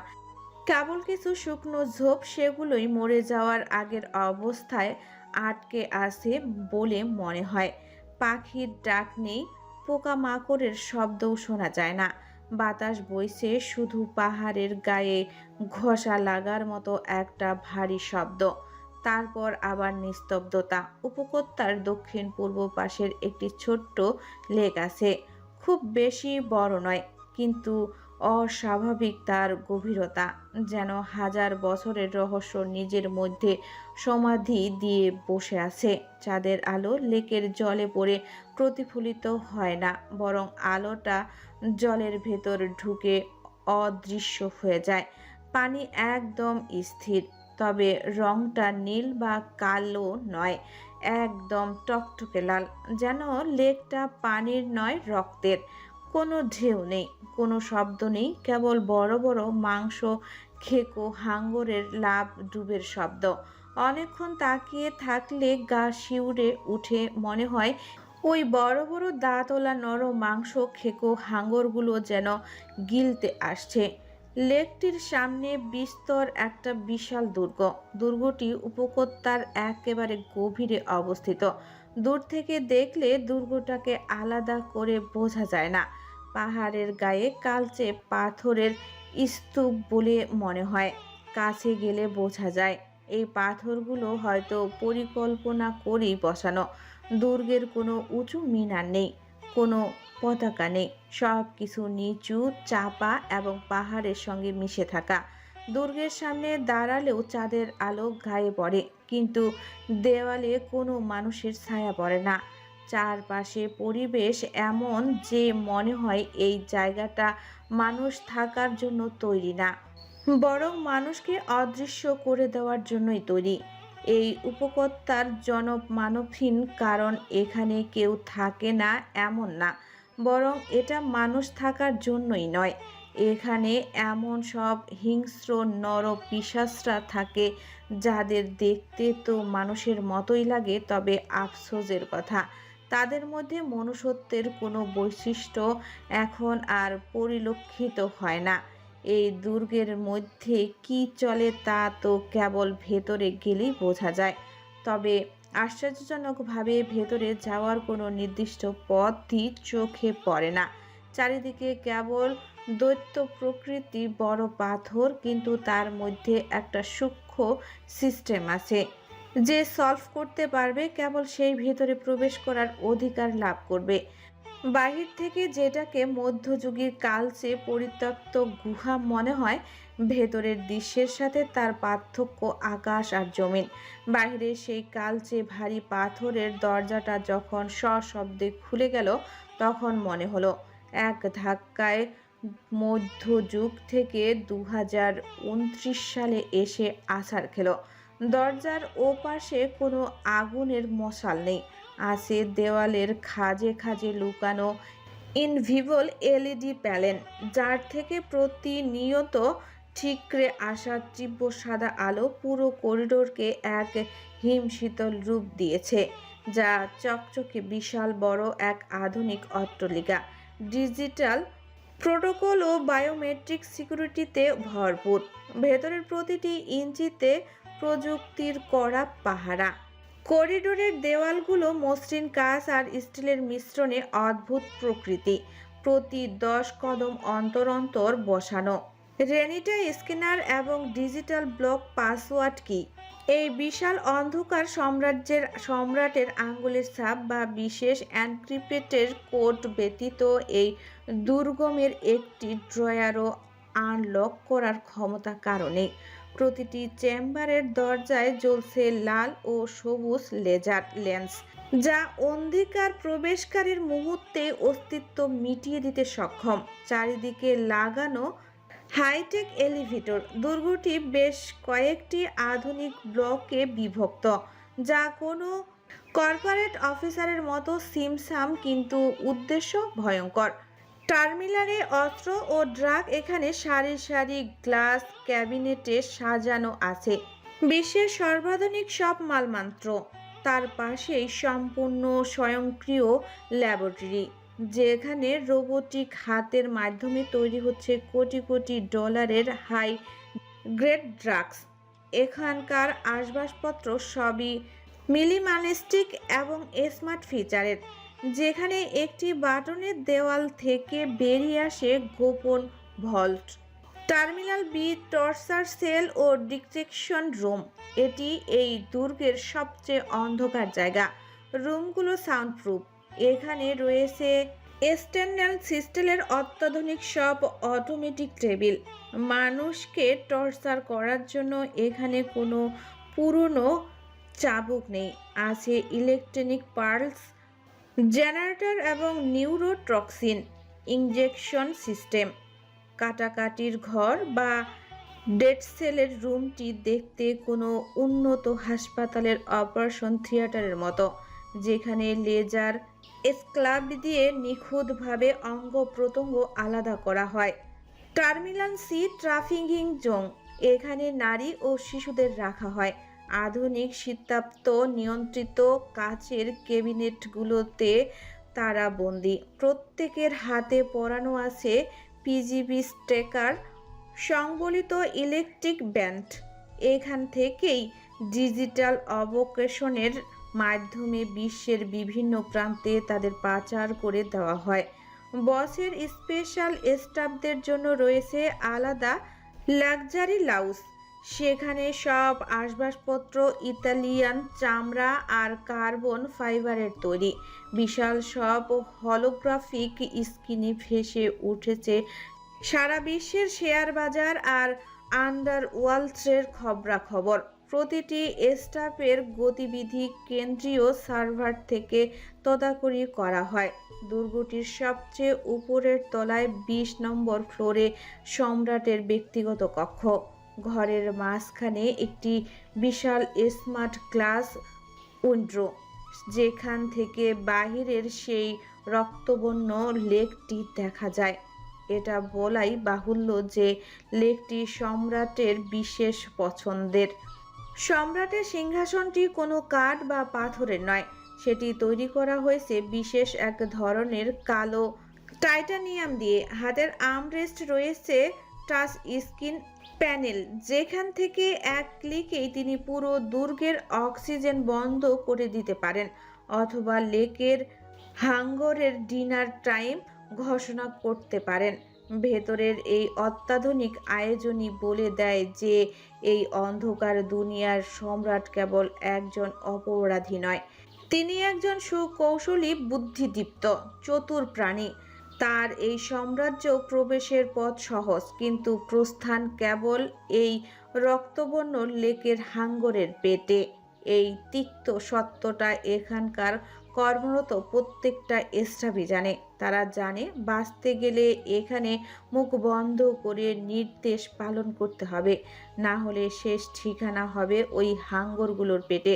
কেবল কিছু শুকনো ঝোপ, সেগুলোই মরে যাওয়ার আগের অবস্থায় আটকে আছে বলে মনে হয়। পাখির ডাক নেই, পোকামাকড়ের শব্দও শোনা যায় না। বাতাস বইছে শুধু পাহাড়ের গায়ে ঘষা লাগার মতো একটা ভারী শব্দ। তারপর আবার নিস্তব্ধতা। উপত্যকার দক্ষিণ পূর্ব পাশের একটি ছোট্ট লেক আছে, খুব বেশি বড় নয়, কিন্তু অস্বাভাবিক তার গভীরতা। যেন হাজার বছরের রহস্য নিজের মধ্যে সমাধি দিয়ে বসে আছে। চাঁদের আলো লেকের জলে পড়ে প্রতিফলিত হয় না, বরং আলোটা জলের ভেতর ঢুকে অদৃশ্য হয়ে যায়। পানি একদম স্থির, তবে রংটা নীল বা কালো নয়, একদম টকটকে লাল, যেন লেকটা পানির নয়, রক্তের। কোনো ঢেউ নেই, কোনো শব্দ নেই, কেবল বড় বড় মাংস খেকো হাঙ্গরের লাভ ডুবের শব্দ। অনেকক্ষণ তাকিয়ে থাকলে গা শিউরে উঠে। মনে হয় ওই বড় বড় দাঁতওয়ালা নরম মাংস খেকো হাঙ্গরগুলো যেন গিলতে আসছে। লেকটির সামনে বিস্তর একটা বিশাল দুর্গ। দুর্গটি উপত্যকার একেবারে গভীরে অবস্থিত। দূর থেকে দেখলে দুর্গটাকে আলাদা করে বোঝা যায় না। পাহাড়ের গায়ে কালচে পাথরের স্তূপ বলে মনে হয়, কাছে গেলে বোঝা যায় এই পাথরগুলো হয়তো পরিকল্পনা করেই বসানো। দুর্গের কোনো উঁচু মিনার নেই, কোনো পতাকা নেই, সব কিছু নিচু, চাপা এবং পাহাড়ের সঙ্গে মিশে থাকা। দুর্গের সামনে দাঁড়ালেও চাঁদের আলো গায়ে পড়ে, কিন্তু দেওয়ালে কোনো মানুষের ছায়া পড়ে না। চারপাশে পরিবেশ এমন যে মনে হয় এই জায়গাটা মানুষ থাকার জন্য তৈরি না, বরং মানুষকে অদৃশ্য করে দেওয়ার জন্যই তৈরি। এই উপত্যকার মানবহীন কারণ এখানে কেউ থাকে না এমন না, বরং এটা মানুষ থাকার জন্যই নয়। এখানে এমন সব হিংস্র নর পিশাচরা থাকে যাদের দেখতে তো মানুষের মতোই লাগে, তবে আফসোসের কথা তাদের মধ্যে মনুষ্যত্বের কোনো বৈশিষ্ট্য এখন আর পরিলক্ষিত হয় না। এই দুর্গের মধ্যে কি চলে তা তো কেবল ভেতরে গেলেই বোঝা যায়, তবে আশ্চর্যজনকভাবে ভেতরে যাওয়ার কোনো নির্দিষ্ট পথই চোখে পড়ে না। চারিদিকে কেবল দৈত্য প্রকৃতি, বড় পাথর, কিন্তু তার মধ্যে একটা সূক্ষ্ম সিস্টেম আছে। যে সলভ করতে পারবে কেবল সেই ভেতরে প্রবেশ করার অধিকার লাভ করবে। বাহির থেকে যেটাকে মধ্যযুগীর কালচে পরিত্যক্ত গুহা মনে হয়, ভেতরের দৃশ্যের সাথে তার পার্থক্য আকাশ আর জমিন। বাহিরে সেই কালচে ভারী পাথরের দরজাটা যখন সশব্দে খুলে গেল, তখন মনে হলো এক ধাক্কায় মধ্যযুগ থেকে 2029 সালে এসে আছাড় খেলো। দরজার ওপাশে কোনো আগুনের মশাল নেই, আছে দেওয়ালের খাঁজে খাঁজে লুকানো ইনভিজিবল এলইডি প্যানেল, যার থেকে প্রতিনিয়ত ঠিকরে আসা তীব্র সাদা আলো পুরো করিডোরকে এক হিমশীতল রূপ দিয়েছে, যা চকচকে বিশাল বড় এক আধুনিক অট্টালিকা। ডিজিটাল প্রোটোকল ও বায়োমেট্রিক সিকিউরিটিতে ভরপুর। ভেতরের প্রতিটি ইঞ্চিতে প্রযুক্তির কড়া পাহারা। করিডোরের দেওয়ালগুলো মসৃণ কাঁচ আর স্টিলের মিশ্রণে অদ্ভুত প্রকৃতি। প্রতি 10 কদম অন্তর অন্তর বসানো রেনিটা স্ক্যানার এবং ডিজিটাল ব্লক পাসওয়ার্ড কি। এই বিশাল অন্ধকার সম্রাটের আঙ্গুলের ছাপ বা বিশেষ এনক্রিপ্টেড কোড ব্যতীত এই দুর্গমের একটি ড্রয়ারও আনলক করার ক্ষমতা কারণে। প্রতিটি চেম্বারের দরজায় জ্বলছে লাল ও সবুজ লেজার লেন্স, যা অন্ধকার প্রবেশকারীর মুহূর্তে অস্তিত্ব মিটিয়ে দিতে সক্ষম। চারিদিকে লাগানো হাইটেক এলিভেটর। দুর্গটি বেশ কয়েকটি আধুনিক ব্লকে বিভক্ত, যা কোনো কর্পোরেট অফিসারের মতো সিমসাম, কিন্তু উদ্দেশ্য ভয়ঙ্কর। টার্মিনালে অস্ত্র ও ড্রাগ এখানে সারি সারি গ্লাস ক্যাবিনেটে সাজানো আছে, বিশ্বের সর্বাধুনিক সব মালমাত্র। তার পাশেই সম্পূর্ণ স্বয়ংক্রিয় ল্যাবরেটরি, যেখানে রোবোটিক হাতের মাধ্যমে তৈরি হচ্ছে কোটি কোটি ডলারের হাই গ্রেড ড্রাগস। এখানকার আসবাবপত্র সবই মিনিমালিস্টিক এবং স্মার্ট ফিচারের, যেখানে একটি বাটনের দেওয়াল থেকে বেরিয়ে আসে গোপন vault. Terminal B torture cell ও ডিটেকশন রুম। এটি এই দুর্গের সবচেয়ে অন্ধকার জায়গা। রুমগুলো সাউন্ডপ্রুফ। এখানে রয়েছে স্টেনলেস স্টিলের অত্যাধুনিক সব অটোমেটিক টেবিল। মানুষকে টর্চার করার জন্য এখানে কোনো পুরনো চাবুক নেই, আছে ইলেকট্রনিক পালস জেনারেটর এবং নিউরোটক্সিন ইনজেকশন সিস্টেম। কাটাকাটির ঘর বা ডেড সেলের রুমটি দেখতে কোনো উন্নত হাসপাতালের অপারেশন থিয়েটারের মতো, যেখানে লেজার স্ক্যাব দিয়ে নিখুঁতভাবে অঙ্গ প্রত্যঙ্গ আলাদা করা হয়। Terminal sea trafficking zone. এখানে নারী ও শিশুদের রাখা হয় আধুনিক শীতাপ্ত নিয়ন্ত্রিত কাচের ক্যাবিনেটগুলোতে। তারা বন্দি। প্রত্যেকের হাতে পরানো আছে পিজিবি স্টিকার সংবলিত ইলেকট্রিক ব্যান্ড। এখান থেকেই ডিজিটাল অবকেশনের মাধ্যমে বিশ্বের বিভিন্ন প্রান্তে তাদের পাচার করে দেওয়া হয়। বসের স্পেশাল স্টাফদের জন্য রয়েছে আলাদা লাক্সারি লাউঞ্জ। সেখানে সব আসবাবপত্র ইতালিয়ান চামড়া আর কার্বন ফাইবারের তৈরি। বিশাল সব হলোগ্রাফিক স্ক্রিনে ভেসে উঠেছে সারা বিশ্বের শেয়ার বাজার আর আন্ডারওয়ার্ল্ডের খবরাখবর। প্রতিটি স্টাফের গতিবিধি কেন্দ্রীয় সার্ভার থেকে তদাকরি করা হয়। দুর্গটির সবচেয়ে উপরের তলায় 20 নম্বর ফ্লোরে সম্রাটের ব্যক্তিগত কক্ষ। ঘরের মাঝখানে একটি বিশাল স্মার্ট গ্লাস উইন্ডো, যেখান থেকে বাহিরের সেই রক্তবর্ণ লেকটি দেখা যায়। এটা বলাই বাহুল্য যে লেকটি সম্রাটের বিশেষ পছন্দের। সম্রাটের সিংহাসনটি কোনো কাঠ বা পাথরের নয়, সেটি তৈরি করা হয়েছে বিশেষ এক ধরনের কালো টাইটানিয়াম দিয়ে। হাতের আর্মরেস্ট রয়েছে টাচ স্ক্রিন প্যানেল, যেখান থেকে এক ক্লিকেই তিনি পুরো দুর্গের অক্সিজেন বন্ধ করে দিতে পারেন, অথবা লেকের হাঙ্গরের ডিনার টাইম ঘোষণা করতে পারেন। ভেতরের এই অত্যাধুনিক আয়োজনই বলে দেয় যে এই অন্ধকার দুনিয়ার সম্রাট কেবল একজন অপরাধী নয়, তিনি একজন সুকৌশলী, বুদ্ধিদীপ্ত, চতুর প্রাণী। তার এই সাম্রাজ্য প্রবেশের পথ সহজ, কিন্তু প্রস্থান কেবল এই রক্তবর্ণ লেকের হাঙ্গরের পেটে। এই তিক্ত সত্যটা এখানকার কর্মরত প্রত্যেকটা স্টাফই জানে। তারা জানে বাঁচতে গেলে এখানে মুখ বন্ধ করে নির্দেশ পালন করতে হবে, না হলে শেষ ঠিকানা হবে ওই হাঙ্গরগুলোর পেটে।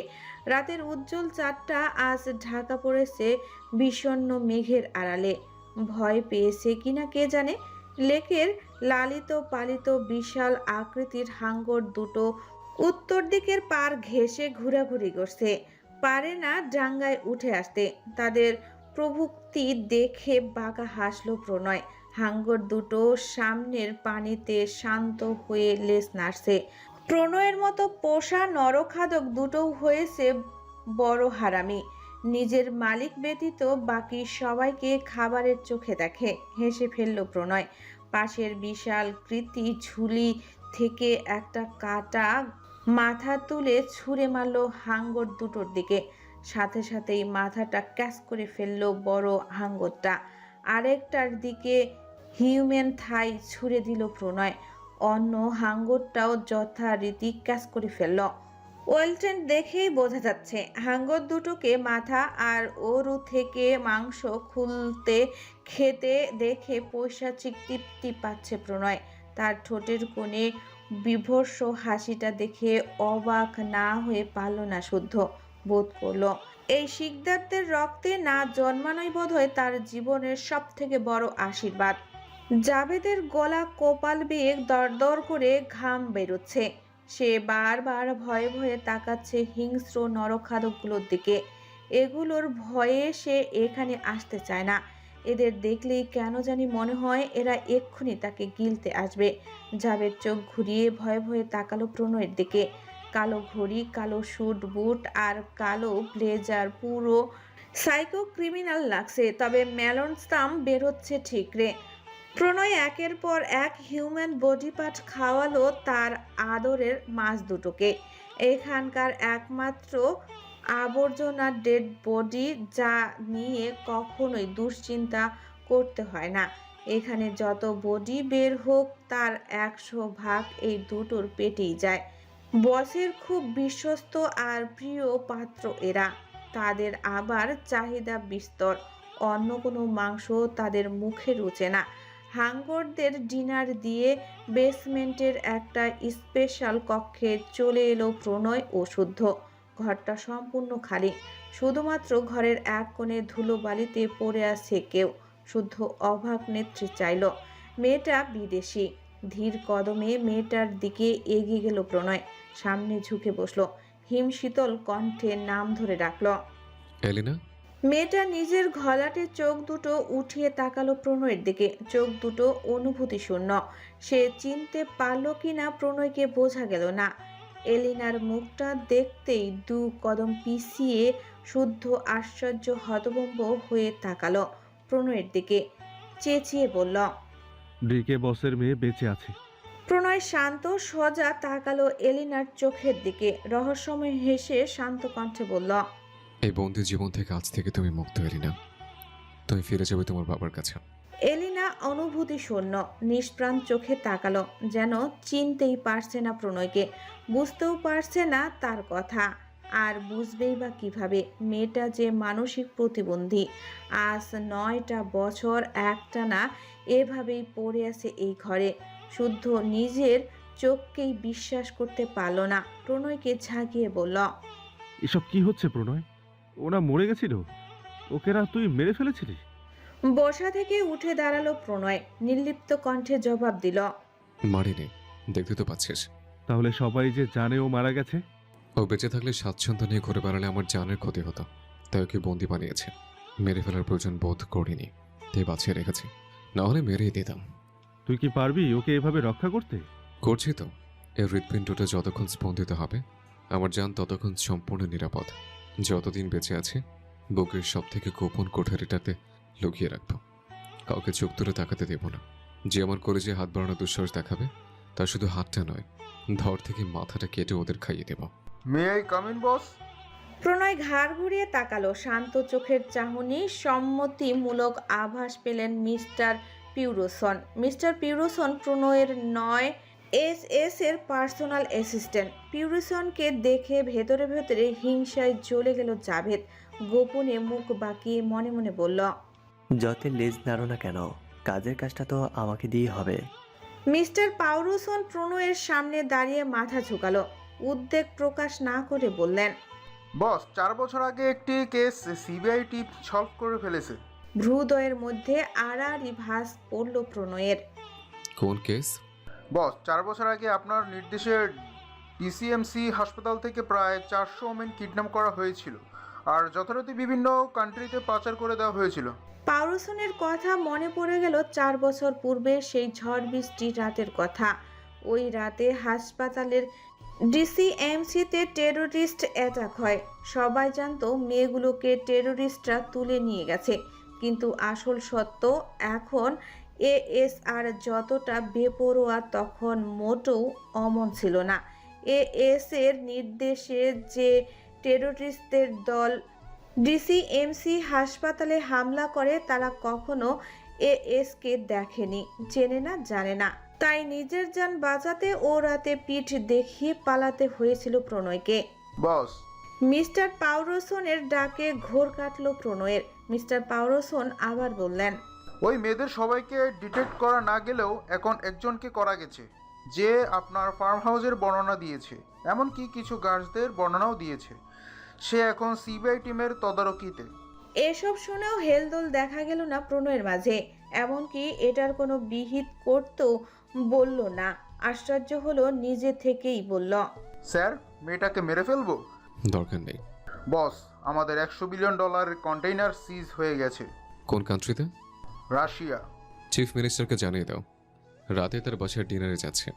রাতের উজ্জ্বল চাঁদটা আজ ঢাকা পড়েছে বিষণ্ণ মেঘের আড়ালে। ভয় পেয়েছে কিনা কে জানে। লেকের লালিত পালিত বিশাল আকৃতির হাঙ্গর দুটো উত্তর দিকের পার ঘেঁষে ঘোরাঘুরি করছে, পারে না ডাঙ্গায় উঠে আসতে। তাদের প্রভুক্তি দেখে বাঁকা হাসল প্রণয়। হাঙ্গর দুটো সামনের পানিতে শান্ত হয়ে লেজ নাড়ছে। প্রণয়ের মতো পোষা নরখাদক দুটো হয়েছে বড় হারামি। নিজের মালিক ব্যতীত বাকি সবাইকে খাবারের চোখে দেখে। হেসে ফেলল প্রণয়। পাশের বিশাল কৃতি ঝুলি থেকে একটা কাটা মাথা তুলে ছুঁড়ে মারল হাঙ্গর দুটোর দিকে। সাথে সাথেই মাথাটা ক্যাচ করে ফেলল বড় হাঙ্গরটা। আরেকটার দিকে হিউম্যান থাই ছুঁড়ে দিল প্রণয়। অন্য হাঙ্গরটাও যথারীতি ক্যাচ করে ফেলল। ওয়েলটেন দেখেই বোঝা যাচ্ছে হাঙ্গর দুটোকে মাথা আর ওরু থেকে মাংস খুলতে খেতে দেখে পৈশাচিক তৃপ্তি পাচ্ছে প্রণয়। তার ঠোঁটের কোণে বিভৎস হাসিটা দেখে অবাক না হয়ে পারল না, শুদ্ধ বোধ করলো এই শিকদারদের রক্তে না জন্মানোই বোধহয় তার জীবনের সব থেকে বড় আশীর্বাদ। জাভেদের গলা কপাল বেয়ে দরদর করে ঘাম বেরোচ্ছে। সে বারবার ভয়ে ভয়ে তাকাচ্ছে হিংস্র নরখাদকগুলোর দিকে। এগুলোর ভয়ে সে এখানে আসতে চায় না। এদের দেখলেই কেন জানি মনে হয় এরা এক্ষুনি তাকে গিলতে আসবে। জাভেদ চোখ ঘুরিয়ে ভয়ে ভয়ে তাকালো প্রণয়ের দিকে। কালো ঘড়ি, কালো স্যুট বুট আর কালো ব্লেজার, পুরো সাইকো ক্রিমিনাল লাগছে। তবে মেলন স্তাম বেরোচ্ছে ঠিক রে। প্রণয় একের পর এক হিউম্যান বডি পার্ট খাওয়ালো তার আদরের মাছ দুটোকে। এখানকার একমাত্র আবর্জনা ডেড বডি, যা নিয়ে কখনোই দুশ্চিন্তা করতে হয় না। এখানে যত বডি বের হোক তার 100 ভাগ এই দুটোর পেটেই যায়। বসের খুব বিশ্বস্ত আর প্রিয় পাত্র এরা। তাদের আবার চাহিদা বিস্তর। অন্য কোনো মাংস তাদের মুখে রুচে না। হাঙ্গরদের ডিনার দিয়ে বেসমেন্টের একটা স্পেশাল কক্ষে চলে এলো প্রণয় ও শুদ্ধ। ঘরটা সম্পূর্ণ খালি। শুধুমাত্র ঘরের এক কোণে ধুলোবালিতে পড়ে আছে কেউ। শুদ্ধ অবাক নেত্রে চাইল। মেয়েটা বিদেশি। ধীর কদমে মেয়েটার দিকে এগিয়ে গেল প্রণয়। সামনে ঝুঁকে বসলো। হিমশীতল কণ্ঠে নাম ধরে ডাকল, এলিনা। মেয়েটা নিজের ঘলাটে চোখ দুটো উঠিয়ে তাকালো প্রণয়ের দিকে। চোখ দুটো অনুভূতি শূন্য। সে চিনতে পারল কিনা প্রণয়কে বোঝা গেল না। এলিনার মুখটা দেখতেই 2 কদম পিছিয়ে শুদ্ধ আশ্চর্য হতভম্ব হয়ে তাকালো প্রণয়ের দিকে। চেঁচিয়ে বলল, ডিকে বসের মেয়ে বেঁচে আছে। প্রণয় শান্ত সোজা তাকালো এলিনার চোখের দিকে। রহস্যময় হেসে শান্ত কণ্ঠে বলল, এই বন্দি জীবন থেকে আজ থেকে তুমি মুক্ত, এলিনা। তুমি ফিরে যাবে তোমার বাবার কাছে। এলিনা অনুভূতি শূন্য নিষ্প্রাণ চোখে তাকালো, যেন চিনতেই পারছে না প্রণয়কে, বুঝতেও পারছে না তার কথা। আর বুঝবেই বা কিভাবে? মেয়েটা যে মানসিক প্রতিবন্ধী, আজ 9টা বছর একটানা এভাবেই পড়ে আছে এই ঘরে। শুদ্ধ নিজের চোখকেই বিশ্বাস করতে পারল না। প্রণয়কে ঝাঁকিয়ে বলল, এসব কি হচ্ছে প্রণয়? ওরা মরে গেছিল? ওকে না তুই মেরে ফেলেছিলি? বসা থেকে উঠে দাঁড়ালো প্রণয়, নির্লিপ্ত কণ্ঠে জবাব দিল, মারিনি, দেখতে তো পাচ্ছিস। তাহলে সবাই যে জানে ও মারা গেছে? ও বেঁচে থাকলে স্বাচ্ছন্দ্য নিয়ে ঘুরে বেড়ালে আমার জানের ক্ষতি হতো, তাই ওকে বন্দি বানিয়েছে। মেরে ফেলার প্রয়োজন বোধ করিনি, তাই বাঁচিয়ে রেখেছি, না হলে মেরেই দিতাম। তুই কি পারবি ওকে এভাবে রক্ষা করতে? করছি তো। এই হৃৎপিণ্ডটা যতক্ষণ স্পন্দিত হবে, আমার জান ততক্ষণ সম্পূর্ণ নিরাপদ। যতদিন বেঁচে আছে, বুকের সব থেকে গোপন কোঠারিটাতে লুকিয়ে রাখবো। কাউকে চোখ তুলে তাকাতে দেব না। যে আমার কলেজে হাত বাড়ানোর দুঃসাহস দেখাবে, তার শুধু হাতটা নয়, ধর থেকে মাথাটা কেটে ওদের খাইয়ে দেব। মে আই কাম ইন বস? প্রণয় ঘাড় ঘুরিয়ে তাকালো। শান্ত চোখের চাহনি, সম্মতিমূলক আভাস পেলেন মিস্টার পিউরোসন। মিস্টার পিউরোসন প্রণয়ের 9SS এর পার্সোনাল অ্যাসিস্ট্যান্ট। পিউরোসনকে দেখে ভেতরে ভেতরে হিংসায় জ্বলে গেল জাভেদ। গোপনে মুখ বাঁকিয়ে মনে মনে বলল, যতই লেজ নাড়ো না কেন, কাজের কাজটা তো আমাকে দিয়ে হবে। মিস্টার পাউরোসন প্রণয়ের সামনে দাঁড়িয়ে মাথা ঝুঁকালো। উদ্বেগ প্রকাশ না করে বললেন, বস, 4 বছর আগে একটি কেস সিবিআই টিম সলভ করে ফেলেছে। ভ্রুদয়ের মধ্যে আড়াআড়ি ভাঁজ পড়ল প্রণয়ের। কোন কেস? বস, 4 বছর আগে আপনার নির্দেশে ডিসিএমসি হাসপাতাল থেকে প্রায় 400 ওমেন কিডন্যাপ করা হয়েছিল, আর যথারীতি বিভিন্ন কান্ট্রিতে পাচার করে দেওয়া হয়েছিল। পাউরোসনের কথা মনে পড়ে গেল 4 বছর পূর্বে সেই ঝড় বৃষ্টির রাতের কথা। ওই রাতে হাসপাতালের ডিসিএমসিতে টেরোরিস্ট অ্যাটাক হয়। সবাই জানতো মেয়েগুলোকে টেরোরিস্টরা তুলে নিয়ে গেছে, কিন্তু আসল সত্য এখন এএসআর যতটা বেপরোয়া তখন মোটেও অমন ছিল না। এএস এর নির্দেশে যে টেরোরিস্টদের দল ডিসিএমসি হাসপাতালে হামলা করে, তারা কখনো এএসকে দেখেনি, চেনে না, জানে না। তাই নিজের জান বাঁচাতে ও রাতে পিঠ দেখিয়ে পালাতে হয়েছিল প্রণয়কে। বস, মিস্টার পাউরোসনের ডাকে ঘোর কাটল প্রণয়ের। মিস্টার পাউরোসন আবার বললেন, ওই মেয়েদের সবাইকে ডিটেক্ট করা না গেলেও এখন একজনকে করা গেছে, যে আপনার ফার্ম হাউসের বর্ণনা দিয়েছে, এমনকি কিছু গার্ডসদের বর্ণনাও দিয়েছে। সে এখন সিবিআই টিমের তদারকিতে। এসব শুনেও হেলদোল দেখা গেল না প্রণয়ের মাঝে, এমনকি এটার কোনো বিহিত করতেও বলল না। আশ্চর্য হলো, নিজে থেকেই বলল, স্যার, মেয়েটাকে মেরে ফেলবো? দরকার নেই। বস, আমাদের $100 বিলিয়ন কন্টেইনার সিজ হয়ে গেছে। কোন কান্ট্রিতে? রাশিয়া। চিফ মিনিস্টারকে জানিয়ে দাও, রাতে তার বাসায় ডিনারে যাচ্ছে।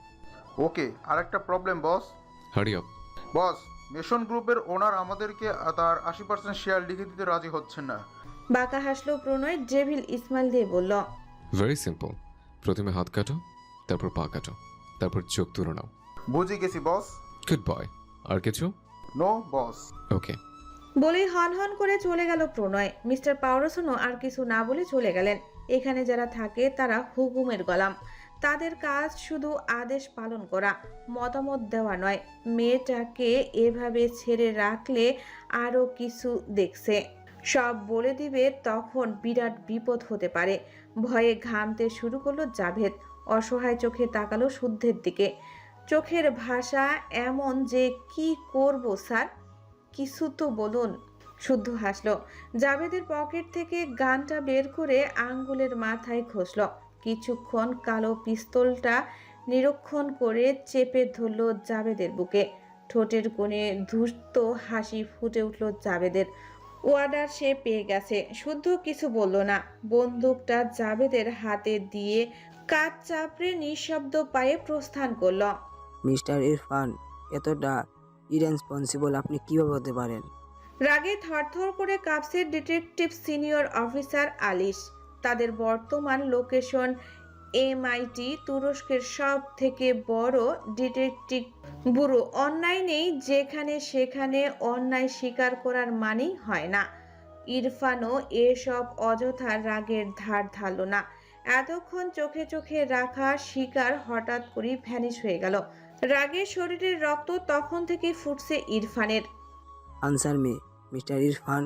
ওকে, আরেকটা প্রবলেম বস। Hurry up. বস, মেশন গ্রুপের ওনার আমাদেরকে তার 80% শেয়ার লিখে দিতে রাজি হচ্ছেন না। বাঁকা হাসলো প্রণয়, ডেভিল ইসমাইল দিয়ে বলল, ভেরি সিম্পল। প্রথমে হাত কাটো, তারপর পা কাটো, তারপর চোখ তুলে নাও। বুঝে গেছি বস। Good boy. আর কিছু? No boss. ওকে। বলেই হন হন করে চলে গেল প্রণয়। মিস্টার পাউরোসনও আর কিছু না বলে চলে গেলেন। এখানে যারা থাকে তারা হুকুমের গোলাম। তাদের কাজ শুধু আদেশ পালন করা, মতামত দেওয়া নয়। মেয়েটাকে এভাবে ছেড়ে রাখলে আরও কিছু দেখছে, সব বলে দিবে, তখন বিরাট বিপদ হতে পারে। ভয়ে ঘামতে শুরু করলো জাভেদ। অসহায় চোখে তাকালো শুদ্ধের দিকে। চোখের ভাষা এমন যে, কি করব স্যার, কিছু তো বলুন। শুদ্ধ হাসলো। জাভেদের পকেট থেকে গানটা বের করে আঙ্গুলের মাথায় ঘষল। কিছুক্ষণ কালো পিস্তলটা নিরীক্ষণ করে চেপে ধরল জাভেদের বুকে। ঠোঁটের কোণে ধূর্ত হাসি ফুটে উঠল জাভেদের। ওয়ার্ডার সে পেয়ে গেছে। শুদ্ধ কিছু বলল না। বন্দুকটা জাভেদের হাতে দিয়ে কাজ চাপড়ে নিঃশব্দ পায়ে প্রস্থান করল। মিস্টার ইরফান, এতটা ইরেসপন্সিবল আপনি কিভাবে হতে পারেন? রাগে থরথর করে কাপসের ডিটেকটিভ সিনিয়র অফিসার আলিশ। তাদের বর্তমান লোকেশন MIT, তুরস্কের সব থেকে বড় ডিটেকটিভ ব্যুরো। অন্যায় নেই যেখানে সেখানে, অন্যায় স্বীকার করার মানেই হয় না। ইরফানও এসব অযথা রাগের ধার ধারল না। এতক্ষণ চোখে চোখে রাখা শিকার হঠাৎ করেই ভ্যানিশ হয়ে গেল। রাগে শরীরের রক্ত তখন থেকেই ফুটছে ইরফানের। Answer me mister Irfan.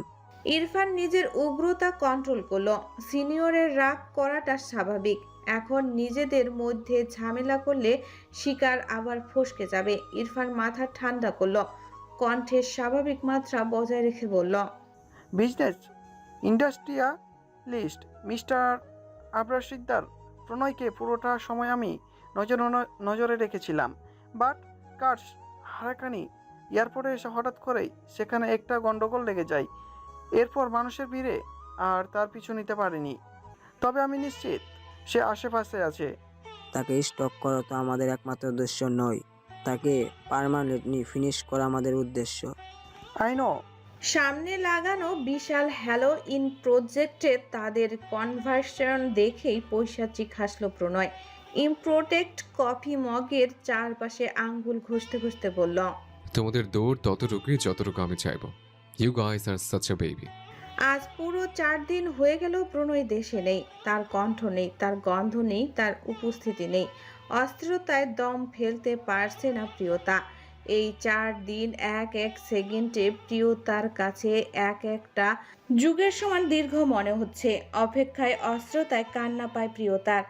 Irfan নিজের উগ্রতা কন্ট্রোল করলো। সিনিয়রের রাগ করাটা স্বাভাবিক, এখন নিজেদের মধ্যে ঝামেলা করলে শিকার আবার ফসকে যাবে। ইরফান মাথা ঠান্ডা করলো, কণ্ঠের স্বাভাবিক মাত্রা বজায় রেখে বলল, business industrialist mister Abrar Sikdar, প্রণয়কে পুরোটা সময় আমি নজরে রেখেছিলাম, বাট কার্স হারাকানি এয়ারপোর্টে এসে হঠাৎ করেই সেখানে একটা গন্ডগোল লেগে যায়। এরপর মানুষের ভিড়ে আর তার পিছু নিতে পারিনি, তবে আমি নিশ্চিত সে আশেপাশে আছে। তাকে স্টক করা তো আমাদের একমাত্র উদ্দেশ্য নয়, তাকে পার্মানেন্টলি ফিনিশ করা আমাদের উদ্দেশ্য। I know. সামনে লাগানো বিশাল হ্যালো ইন প্রজেক্টে তাদের কনভার্সেশন দেখেই পৈশাচিক হাসল প্রণয়। ইমপ্রোটেক্ট কফি মগের চারপাশে আঙ্গুল ঘষতে ঘষতে বলল, তোমাদের দৌড় ততটুকুই যতটুকু আমি চাইবো। You guys are such a baby. আজ পুরো 4 দিন হয়ে গেল প্রণয় দেশে নেই, তার কণ্ঠ নেই, তার গন্ধ নেই, তার উপস্থিতি নেই। অস্থিরতায় দম ফেলতে পারছে না প্রিয়তা। এই 4 দিন এক এক সেকেন্ডে প্রিয়তার কাছে এক একটা যুগের সমান দীর্ঘ মনে হচ্ছে। অপেক্ষায় অস্থিরতায় কান্না পায় প্রিয়তার।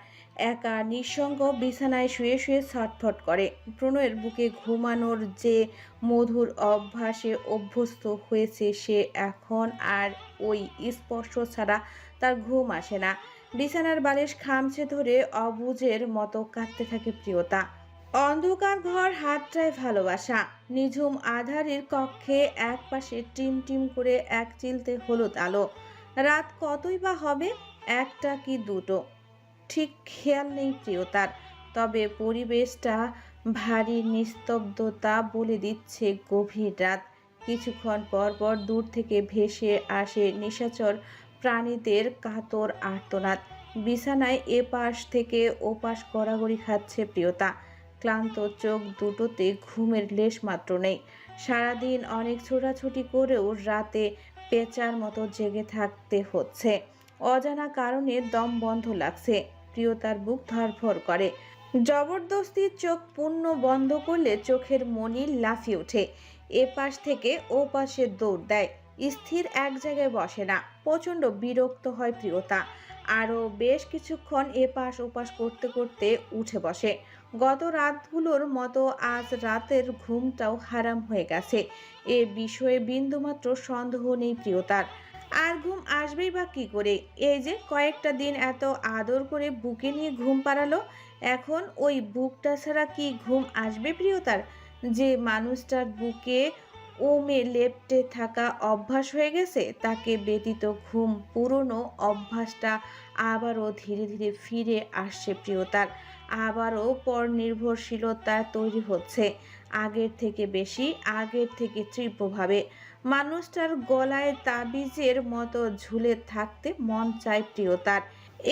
একা নিঃসঙ্গ বিছানায় শুয়ে শুয়ে ছটফট করে। প্রণয়ের বুকে ঘুমানোর যে মধুর অভ্যাসে অভ্যস্ত হয়েছে সে এখন আর ওই স্পর্শ ছাড়া তার ঘুম আসে না। বিছানার বালিশ খামচে ধরে অবুঝের মতো কাঁদতে থাকে প্রিয়তা। অন্ধকার ঘর হাতটায় ভালোবাসা। নিঝুম আধারের কক্ষে এক পাশে টিম টিম করে এক চিলতে হলুদ আলো। রাত কতই বা হবে, একটা কি দুটো ঠিক খেয়াল নেই প্রিয়তার। তবে পরিবেশটা ভারী নিস্তব্ধতা বলে দিচ্ছে গভীর রাত। কিছুক্ষণ পর পর দূর থেকে ভেসে আসে নিশাচর প্রাণীদের কাতর আর্তনাদ। বিছানায় এপাশ থেকে ওপাশ গড়াগড়ি খাচ্ছে প্রিয়তা। ক্লান্ত চোখ দুটোতে ঘুমের লেশ মাত্র নেই। সারাদিন অনেক ছোটাছুটি করেও রাতে পেঁচার মতো জেগে থাকতে হচ্ছে। অজানা কারণে দম বন্ধ লাগছে। প্রিয়তার বুক ধড়ফড় করে। জবরদস্তি চোখ পূর্ণ বন্ধ করলে চোখের মনি লাফিয়ে ওঠে। এপাশ থেকে ও পাশে দৌড় দেয়, স্থির এক জায়গায় বসে না। প্রচণ্ড বিরক্ত হয় প্রিয়তা। আরও বেশ কিছুক্ষণ এপাশ ওপাশ করতে করতে উঠে বসে। গত রাতগুলোর মতো আজ রাতের ঘুমটাও হারাম হয়ে গেছে, এ বিষয়ে বিন্দুমাত্র সন্দেহ নেই প্রিয়তার। আর ঘুম আসবেই বা কী করে? এই যে কয়েকটা দিন এত আদর করে বুকে নিয়ে ঘুম পাড়ালো, এখন ওই বুকটা ছাড়া কি ঘুম আসবে প্রিয়তার? যে মানুষটার বুকে ওমে লেপ্টে থাকা অভ্যাস হয়ে গেছে, তাকে ব্যতীত ঘুম পুরনো অভ্যাসটা আবারও ধীরে ধীরে ফিরে আসছে প্রিয়তার। আবারও পর নির্ভরশীলতা তৈরি হচ্ছে, আগের থেকে বেশি, আগের থেকে তীব্রভাবে। মানুষটার গলায় তাবিজের মতো ঝুলে থাকতে মন চায় প্রিয়তার।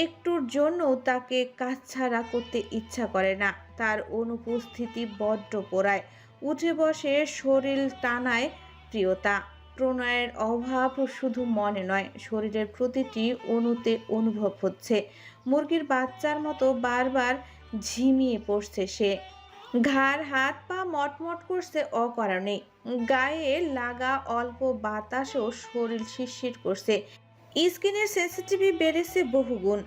একটুর জন্য তাকে কাছছাড়া করতে ইচ্ছা করে না। তার অনুপস্থিতি বড্ড পোড়ায়। উঠে বসে শরীর টানায় প্রিয়তা। প্রণয়ের অভাব শুধু মনে নয়, শরীরের প্রতিটি অণুতে অনুভব হচ্ছে। মুরগির বাচ্চার মতো বারবার ঝিমিয়ে পড়ছে সে। ঘাড় হাত পা মটমট করছে অকারণে। গায়ে লাগা অল্প বাতাসও শরীর শিরশির করছে। স্কিনের সেন্সিটিভিটি বেড়েছে বহুগুণ।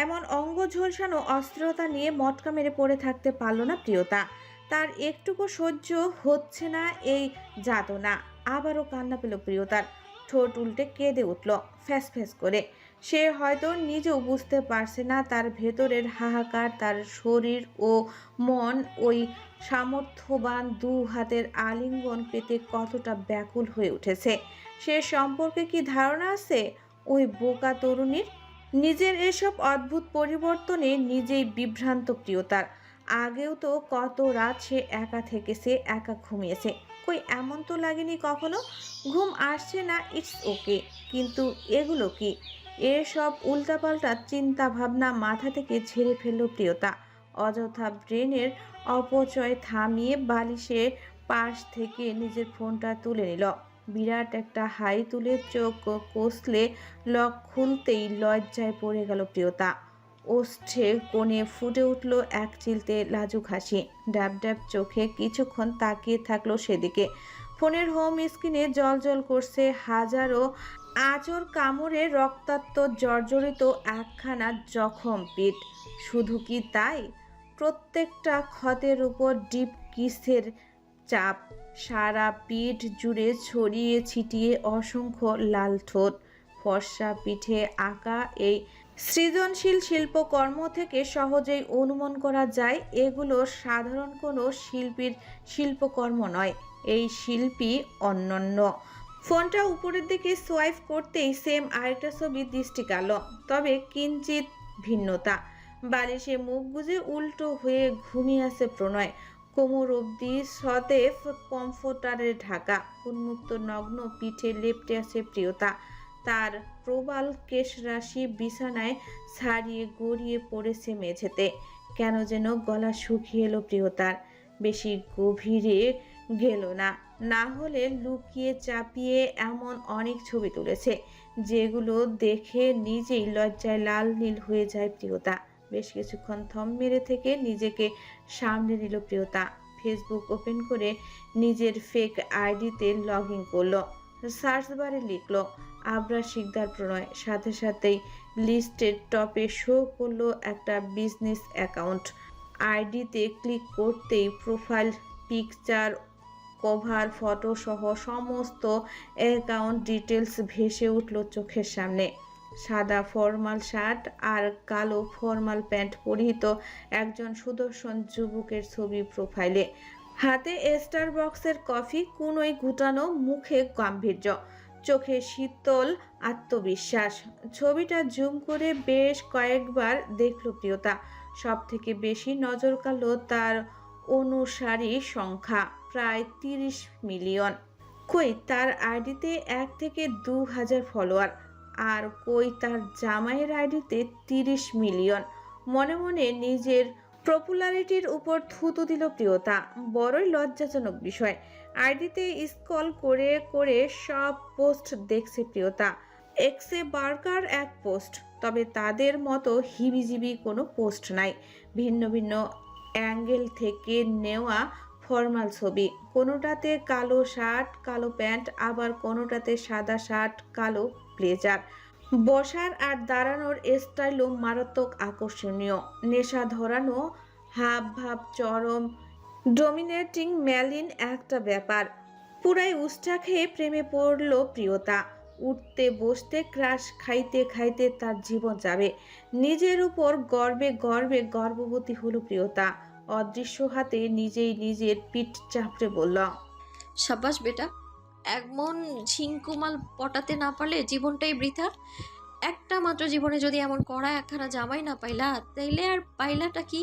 এমন অঙ্গ ঝলসানো অস্থিরতা নিয়ে মটকা মেরে পড়ে থাকতে পারল না প্রিয়তা। তার একটুকু সহ্য হচ্ছে না এই যাতনা। আবারও কান্না পেল প্রিয়তার। ঠোঁট উল্টে কেঁদে উঠল ফ্যাস ফ্যাস করে। সে হয়তো নিজেও বুঝতে পারছে না তার ভেতরের হাহাকার। তার শরীর ও মন ওই সামর্থ্যবান 2 হাতের আলিঙ্গন পেতে কতটা ব্যাকুল হয়ে উঠেছে। সে সম্পর্কে কি ধারণা আছে ওই বোকা তরুণীর? নিজের এসব অদ্ভুত পরিবর্তনে নিজেই বিভ্রান্ত প্রিয়তার। আগেও তো কত রাত সে একা থেকেছে, একা ঘুমিয়েছে, কই এমন তো লাগেনি কখনো। ঘুম আসছে না, ইটস ওকে, কিন্তু এগুলো কি? এসব উল্টাপাল্টা চিন্তা ভাবনা মাথা থেকে ঝেড়ে ফেলল প্রিয়তা। অযথা ব্রেনের অপচয় থামিয়ে বালিশের পাশ থেকে নিজের ফোনটা তুলে নিল। বিরাট একটা হাই তুলে চোখ কষলে লক খুলতেই লজ্জায় পড়ে গেল প্রিয়তা। ওষ্ঠে কোণে ফুটে উঠল এক চিলতে লাজুক হাসি। ড্যাব ড্যাব চোখে কিছুক্ষণ তাকিয়ে থাকলো সেদিকে। ফোনের হোম স্ক্রিনে জল করছে হাজারো আঁচড় কামড়ে রক্তাক্ত জর্জরিত একখানা জখম পিঠ। শুধু কি তাই, প্রত্যেকটা ক্ষতের উপর ডিপ কিসের চাপ, সারা পিঠ জুড়ে ছড়িয়ে ছিটিয়ে অসংখ্য লাল ঠোঁট। ফর্সা পিঠে আঁকা এই সৃজনশীল শিল্পকর্ম থেকে সহজেই অনুমান করা যায় এগুলো সাধারণ কোনো শিল্পীর শিল্পকর্ম নয়। এই শিল্পী অনন্য। ফোনটা উপরের দিকে সোয়াইপ করতেই সেম আরেকটা ছবি দৃষ্টি কাড়ল, তবে কিঞ্চিত ভিন্নতা। বালিশে মুখ গুজে উল্টো হয়ে ঘুমিয়ে আছে প্রণয়। কোমর অবধি সতেফ কমফোর্টারে ঢাকা, উন্মুক্ত নগ্ন পিঠে লেপ্টে আছে প্রিয়তা। তার প্রবাল কেশরাশি বিছানায় ছাড়িয়ে গড়িয়ে পড়েছে মেঝেতে। কেন যেন গলা শুকিয়ে এলো প্রিয়তার। বেশি গভীরে গেল না, না হলে লুকিয়ে চাপিয়ে এমন অনেক ছবি তুলেছে যেগুলো দেখে নিজেই লজ্জায় লাল নীল হয়ে যায় প্রিয়তা। বেশ কিছুক্ষণ থম মেরে থেকে নিজেকে সামনে নিল প্রিয়তা। ফেসবুক ওপেন করে নিজের ফেক আইডিতে লগ ইন করলো। সার্চ বারে লিখলো আবরার শিকদার প্রণয়। সাথে সাথেই লিস্টের টপে শো করলো একটা বিজনেস অ্যাকাউন্ট। আইডিতে ক্লিক করতেই প্রোফাইল পিকচার, কভার ফটো সহ সমস্ত অ্যাকাউন্ট ডিটেলস ভেসে উঠল চোখের সামনে। সাদা ফর্মাল শার্ট আর কালো ফর্মাল প্যান্ট পরিহিত একজন সুদর্শন যুবকের ছবি প্রোফাইলে। হাতে স্টারবক্সের কফি, কুনোয় গুটানো, মুখে গাম্ভীর্য, চোখে শীতল আত্মবিশ্বাস। ছবিটা জুম করে বেশ কয়েকবার দেখল প্রিয়তা। সব থেকে বেশি নজর কাড়ল তার অনুসারী সংখ্যা, প্রায় 30 মিলিয়ন। কই তার আইডিতে 1 থেকে 2,000 ফলোয়ার, আর কই তার জামাইয়ের আইডিতে 30 মিলিয়ন। মনে মনে নিজের পপুলারিটির উপর থুতু দিল প্রিয়তা। বড়ই লজ্জাজনক বিষয়। আইডিতে স্ক্রল করে করে সব পোস্ট দেখছে প্রিয়তা। এক্সে বার্কার এক পোস্ট, তবে তাদের মতো হিবিজিবি কোনো পোস্ট নাই। ভিন্ন ভিন্ন অ্যাঙ্গেল থেকে নেওয়া ফর্মাল ছবি, কোনোটাতে কালো শার্ট কালো প্যান্ট, আবার কোনোটাতে সাদা শার্ট কালো ব্লেজার। বসার আর দাঁড়ানোর স্টাইলও মারাত্মক আকর্ষণীয়। নেশা ধরানো হাব ভাব, চরম ডোমিনেটিং ম্যালিন একটা ব্যাপার। পুরাই উষ্টা খেয়ে প্রেমে পড়ল প্রিয়তা। উঠতে বসতে ক্রাশ খাইতে খাইতে তার জীবন যাবে। নিজের উপর গর্বে গর্বে গর্ভবতী হলো প্রিয়তা। অদৃশ্য হাতে নিজেই নিজের পিঠ চাপড়ে বলল, সাব্বাস বেটা, এমন ঝিঙ্কুমাল পটাতে না পারলে জীবনটাই বৃথা। একটা মাত্র জীবনে যদি এমন কড়া একখানা জামাই না পাইলা, তাইলে আর পাইলাটা কি?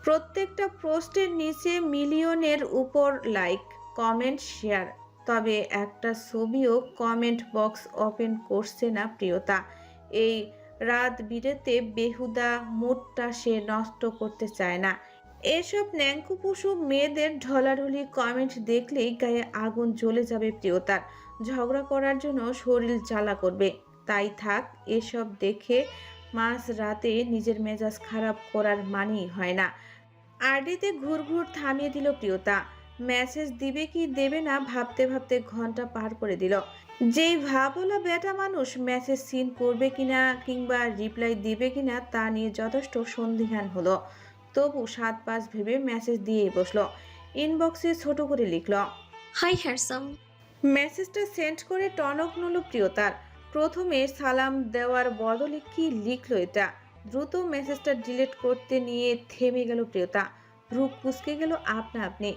প্রত্যেকটা পোস্টের নিচে মিলিয়নের উপর লাইক, কমেন্ট, শেয়ার, তবে একটা ছবিও কমেন্ট বক্স ওপেন করছে না প্রিয়তা। এই রাত বিরেতে বেহুদা মুডটা সে নষ্ট করতে চায় না। এসব ন্যাংকুপুষু মেয়েদের ঢলাঢলি কমেন্ট দেখলেই গায়ে আগুন জ্বলে যাবে প্রিয়তার। ঝগড়া করার জন্য শরীর জ্বালা করবে। তাই থাক, এসব দেখে মাঝ রাতে নিজের মেজাজ খারাপ করার মানেই হয় না। আরডিতে ঘুরঘুর থামিয়ে দিল প্রিয়তা। মেসেজ দিবে কি দেবে না ভাবতে ভাবতে ঘন্টা পার করে দিল। যেই ভাবলা বেটা মানুষ মেসেজ সিন করবে কিনা কিংবা রিপ্লাই দিবে কিনা তা নিয়ে যথেষ্ট সন্দিহান হলো। তবু 7-5 ভেবে মেসেজ দিয়েই বসলো। ইনবক্সে ছোট করে লিখল, হাই হ্যান্ডসাম। মেসেজটা সেন্ড করে টনক নড়ল প্রিয়তার। প্রথমে সালাম দেওয়ার বদলে কি লিখলো এটা। দ্রুত মেসেজটা ডিলিট করতে নিয়ে থেমে গেল প্রিয়তা। ভ্রু কুঁচকে গেল আপনা আপনি।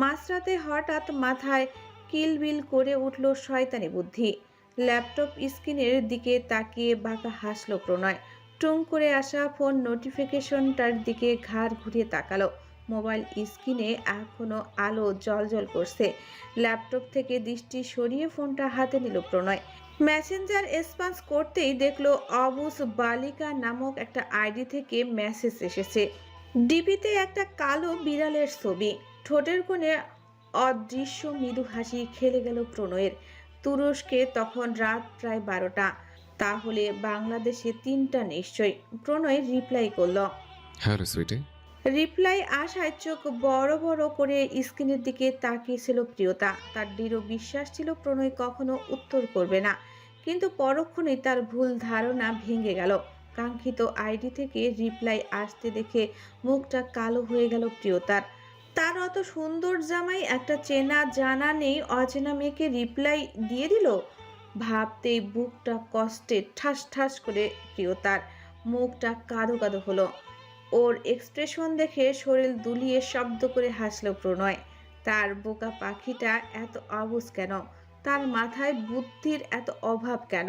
মাঝরাতে হঠাৎ মাথায় কিলবিল করে উঠল শয়তানি বুদ্ধি। ল্যাপটপ স্ক্রিনের দিকে তাকিয়ে বাঁকা হাসলো প্রণয়। টুং করে আসা ফোন নোটিফিকেশনটার দিকে ঘাড় ঘুরিয়ে তাকালো। মোবাইল স্ক্রিনে এখনো আলো জ্বলজ্বল করছে। ল্যাপটপ থেকে দৃষ্টি সরিয়ে ফোনটা হাতে নিল প্রণয়। মেসেঞ্জার এক্সপান্স করতেই দেখলো অবুজ বালিকা নামক একটা আইডি থেকে মেসেজ এসেছে। ডিপিতে একটা কালো বিড়ালের ছবি, ঠোঁটের কোণে অদৃশ্য মৃদু হাসি খেলে গেল প্রণয়ের। তুরস্কে তখন রাত প্রায় 12টা। তাহলে বাংলাদেশে 3টা নিশ্চয়। প্রণয় রিপ্লাই করলো। হ্যাঁ রে সুইটি। রিপ্লাই আসায় চোখ বড় বড় করে স্ক্রিনের দিকে তাকিয়েছিল প্রিয়তা। তার দৃঢ় বিশ্বাস ছিল প্রণয় কখনো উত্তর করবে না, কিন্তু পরক্ষণেই তার ভুল ধারণা ভেঙে গেল। কাঙ্ক্ষিত আইডি থেকে রিপ্লাই আসতে দেখে মুখটা কালো হয়ে গেল প্রিয়তার। তার অত সুন্দর জামাই একটা চেনা জানা নেই অচেনা মেয়েকে রিপ্লাই দিয়ে দিল। ভাবতেই বুকটা কষ্টে ঠাস ঠাস করে প্রিয়তার। মুখটা কাদো কাদো হলো। ওর এক্সপ্রেশন দেখে শরীর দুলিয়ে শব্দ করে হাসল প্রণয়। তার বোকা পাখিটা এত অবুঝ কেন? তার মাথায় বুদ্ধির এত অভাব কেন?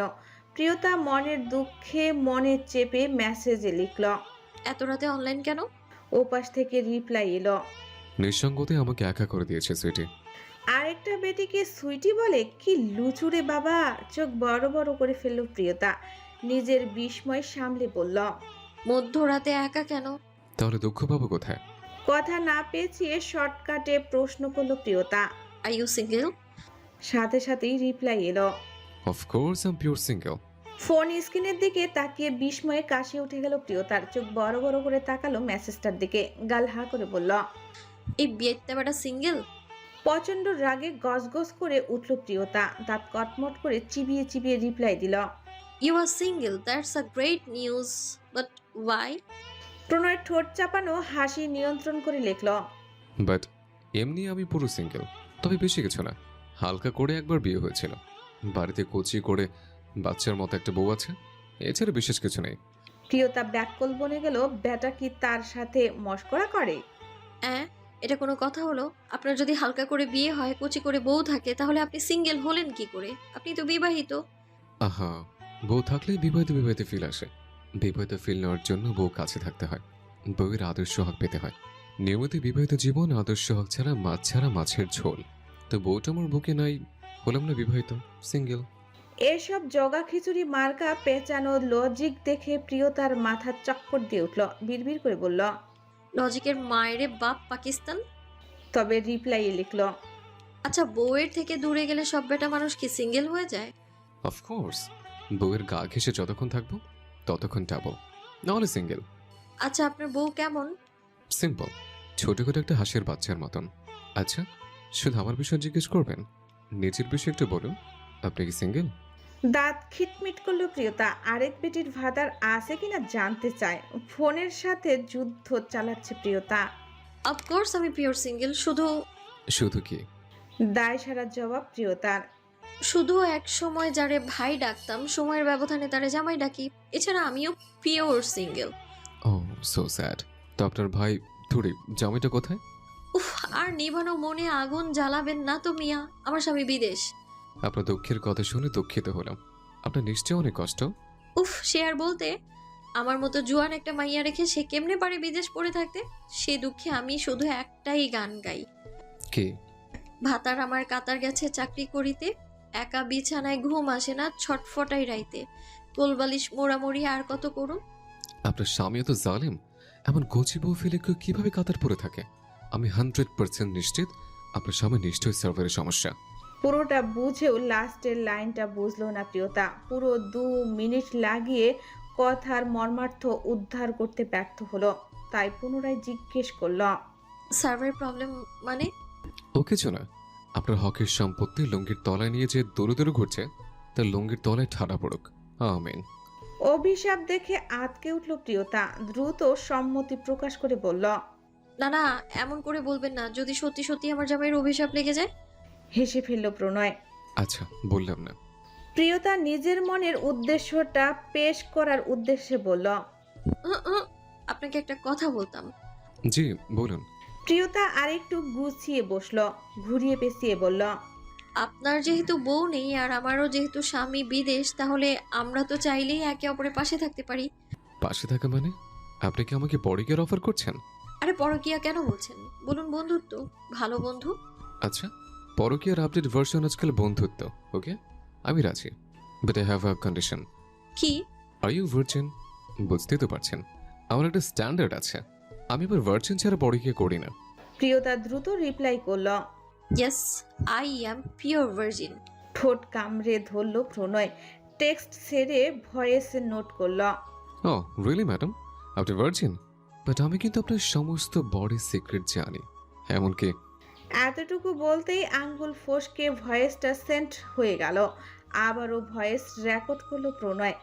প্রিয়তা মনের দুঃখে মনে চেপে মেসেজে লিখল। এত রাতে অনলাইন কেন? ওপাশ থেকে রিপ্লাই এলো। নিঃসঙ্গতে আমাকে একা করে দিয়েছে সুইটি। আরেকটা বেটিকে সুইটি বলে? কি লুচুরে বাবা! চোখ বড় বড় করে ফেলল প্রিয়তা। নিজের বিস্ময় সামলে বলল, মধ্যরাতে একা কেন? তাহলে দুঃখ পাবো কোথায়? কথা না পেঁচিয়ে শর্টকাটে প্রশ্ন করলো প্রিয়তা। Are you single? সাথে সাথেই রিপ্লাই এলো। Of course I am pure single. Phone স্ক্রিনের দিকে তাকিয়ে বিস্ময়ে কাশি উঠে গেল প্রিয়তার। চোখ বড় বড় করে তাকালো মেসেজটার দিকে। গাল হা করে বলল, এই বিয়েতে বেটা সিঙ্গেল? প্রচন্ড রাগে গজগজ করে উঠল প্রিয়তা। দাঁত কটমট করে চিবিয়ে চিবিয়ে রিপ্লাই দিল, you are single, that's a great news, but why? প্রণয়ের ঠোঁট চাপানো হাসি নিয়ন্ত্রণ করে লিখল, বাট এমনি আমি পুরো সিঙ্গেল, তবে বেশি কিছু না। হালকা করে একবার বিয়ে হয়েছিল, বাড়িতে কোচি করে বাচ্চার মতো একটা বউ আছে, এছাড়া বিশেষ কিছু নেই। প্রিয়তা ব্যাককল বনে গেল। ব্যাটা কি তার সাথে মশকরা করে? এটা কোনো কথা হলো? আপনার যদি হালকা করে বিয়ে হয়, কুচি করে বউ থাকে, তাহলে আপনি সিঙ্গেল হলেন কি করে? আপনি তো বিবাহিত। আহা, বউ থাকলেই বিবাহিত বিবাহিত ফিল আসে। বিবাহিত ফিল নেওয়ার জন্য বউ কাছে থাকতে হয়, বউয়ের আদর্শ হক পেতে হয়। নিয়মিত বিবাহিত জীবন আদর্শ হক ছাড়া মাছ ছাড়া মাছের ঝোল। তো বউটা আমার বুকে নাই, হলাম না বিবাহিত, সিঙ্গেল। এসব জগা খিচুড়ি মার্কা পেঁচানো লজিক দেখে প্রিয়তার মাথা চক্কর দিয়ে উঠল। বিড়বিড় করে বলল, লজিকের মায়েরে বাপ পাকিস্তান। তবে রিপ্লাই লিখল, আচ্ছা, বউয়ের থেকে দূরে গেলে সব বেটা মানুষ কি সিঙ্গেল হয়ে যায়? অফকোর্স, বউয়ের গা ঘেঁষে যতক্ষণ থাকবো ততক্ষণ ডাবল, নাহলে সিঙ্গেল। আচ্ছা, আপনার বউ কেমন? সিম্পল, ছোট করে একটা হাঁসের বাচ্চার মতন। আচ্ছা, শুধু আমার বিষয় জিজ্ঞেস করবেন, নিজের বিষয় একটু বলুন, আপনি কি সিঙ্গেল? দাঁত খিটমিট করলো প্রিয়তা। আরেক বেটির ভাতার আছে কিনা জানতে চায়। ফোনের সাথে যুদ্ধ চালাচ্ছে প্রিয়তা। অফকোর্স আমি পিওর সিঙ্গেল। শুধু কি? দায় সারা জবাব প্রিয়তার। শুধু এক সময় যারে ভাই ডাকতাম, সময়ের ব্যবধানে তারে জামাই ডাকি। এছাড়া আমিও পিওর সিঙ্গেল। ও সো স্যাড। তো আপনার ভাই থুড়ি জামাইটা কোথায়? উফ, আর নিভানো মনে আগুন জ্বালাবেন না তো মিয়া, আমার স্বামী বিদেশ। আপনার দুঃখের কথা শুনে দুঃখিত হলাম। আপনার নিশ্চয়ই অনেক কষ্ট। উফ, সে আর বলতে। আমার মতো জুয়ান একটা মাইয়া রেখে সে কেমনে পারে বিদেশ পড়ে থাকতে? সে দুঃখে আমি শুধু একটাই গান গাই। কি? ভাতার আমার কাতার গেছে চাকরি করিতে, একা বিছানায় ঘুম আসে না, ছটফটাই রাইতে, কোলবালিশ মোড়ামুড়ি আর কত করুন। আপনার স্বামীও তো জালিম, এমন কচি বউ ফেলে কেউ কিভাবে কাতার পরে থাকে? আমি 100% নিশ্চিত আপনার স্বামী নিশ্চয়ই সার্ভারের সমস্যা। পুরোটা বুঝেও লাস্টের লাইনটা বুঝলো না প্রিয়তা। পুরো 2 মিনিট লাগিয়ে কথার মর্মার্থ উদ্ধার করতে ব্যর্থ হলো। তাই পুনরায় জিজ্ঞেস করলো, সার্ভার প্রবলেম মানে? ও কিছু না, আপনার হকের সম্পত্তি লুঙ্গির তলায় নিয়ে যে দৌড়ে দৌড়ে ঘুরছে, তার লুঙ্গির তলায় ঠাড়া পড়ুক, আমিন। অভিশাপ দেখে আতকে উঠল প্রিয়তা। দ্রুত সম্মতি প্রকাশ করে বলল, না না, এমন করে বলবেন না। যদি সত্যি সত্যি আমার জামাইয়ের অভিশাপ লেগে যায়? হেসে ফেলল প্রণয়। আচ্ছা, বললাম না। প্রিয়তা নিজের মনের উদ্দেশ্যটা পেশ করার উদ্দেশ্যে বলল, আপনাকে একটা কথা বলতাম। জি বলুন। প্রিয়তা আরেকটু গুছিয়ে বসলো, ঘুরিয়ে পেঁচিয়ে বলল, আপনার যেহেতু বউ নেই আর আমারও যেহেতু স্বামী বিদেশ, তাহলে আমরা তো চাইলেই একে অপরের পাশে থাকতে পারি। পাশে থাকা মানে? আপনি কি আমাকে বডিকেয়ার অফার করছেন? আরে পরকিয়া কেন বলছেন? বলুন বন্ধুত্ব, ভালো বন্ধু। আচ্ছা, পরকিয়ার আপডেট ভার্সন আজকাল বন্ধুত্ব, ওকে আমি রাজি, but I have a condition. কি? Are you virgin? বুঝতেই তো পারছেন আমার একটা স্ট্যান্ডার্ড আছে। আমি আবার ভার্জিন ছাড়া পরকিয়া করি না। প্রিয়তা দ্রুত রিপ্লাই করল, yes, I am pure virgin. ঠোঁট কামড়ে ধরল প্রণয়। টেক্সট সেরে ভয়েস নোট করল। ও রিয়েলি ম্যাডাম, আপনি ভার্জিন? বাট আমি কিন্তু আপনার সমস্ত বডি সিক্রেট জানি, এমনকি এতটুকু বলতেই আঙ্গুল ফসকে ভয়েসটা সেন্ট হয়ে গেল। আবারও ভয়েস রেকর্ড করলো প্রণয়।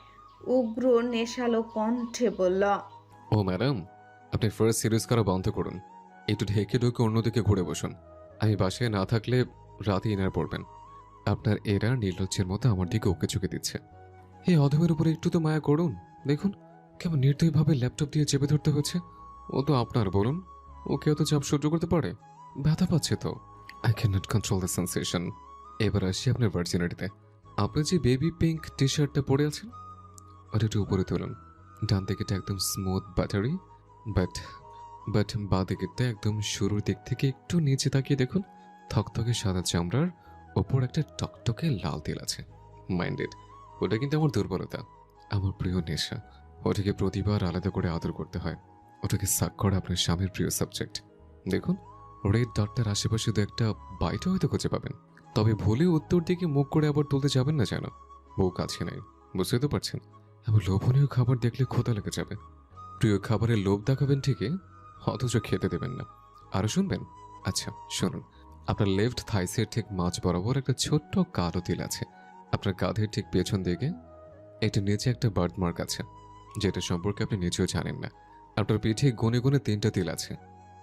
উগ্র নেশালো কণ্ঠে বলল, ও ম্যাডাম, আপনি ফার্স্ট সিরিজ করা বন্ধ করুন, একটু ঢেকে ঢুকে অন্যদিকে ঘুরে বসুন। আমি বাসায় না থাকলে রাতে ইনার পড়বেন। আপনার এরা নির্লজ্জের মতো আমার দিকে ওকে চুকে দিচ্ছে। এই অধমের উপরে একটু তো মায়া করুন। দেখুন কেমন নির্দয়ভাবে ল্যাপটপ দিয়ে চেপে ধরতে হচ্ছে। ও তো আপনার, বলুন, ও কেউ তো চাপ সহ্য করতে পারে? ব্যথা পাচ্ছে তো। I can not control the sensation. এবার আসি আপনার ভার্জিনিটিতে। আপনি যে বেবি পিঙ্ক টি শার্টটা পরে আছেন, ওটা একটু উপরে তুলুন। ডান দিকেটা একদম স্মুথ বাটারি, বাট বাঁ দিকেরটা একদম শুরুর দিক থেকে একটু নিচে তাকিয়ে দেখুন। থকথকে সাদা চামড়ার ওপর একটা টকটকে লাল তিল আছে। মাইন্ডেড, ওটা কিন্তু আমার দুর্বলতা, আমার প্রিয় নেশা। ওটাকে প্রতিবার আলাদা করে আদর করতে হয়। ওটাকে সাক করা আপনার স্বামীর প্রিয় সাবজেক্ট। দেখুন রেড ডটটার আশেপাশে দু একটা বাইটও হয়তো খুঁজে পাবেন। তবে ভুলে উত্তর দিকে মুখ করে আবার তুলতে যাবেন না যেন। বউ কাছে নেই, বুঝতে তো পারছেন। এমন লোভনীয় খাবার দেখলে ক্ষুধা লেগে যাবে। প্রিয় খাবারের লোভ দেখাবেন ঠিকই, অথচ খেতে দেবেন না। আরও শুনবেন? আচ্ছা শুনুন, আপনার লেফট থাইসের ঠিক মাঝ বরাবর একটা ছোট্ট কালো তিল আছে। আপনার কাঁধের ঠিক পেছন দিকে এটা নিচে একটা বার্ড মার্ক আছে, যেটা সম্পর্কে আপনি নিজেও জানেন না। আপনার পিঠে গুনে গুনে 3টা তিল আছে,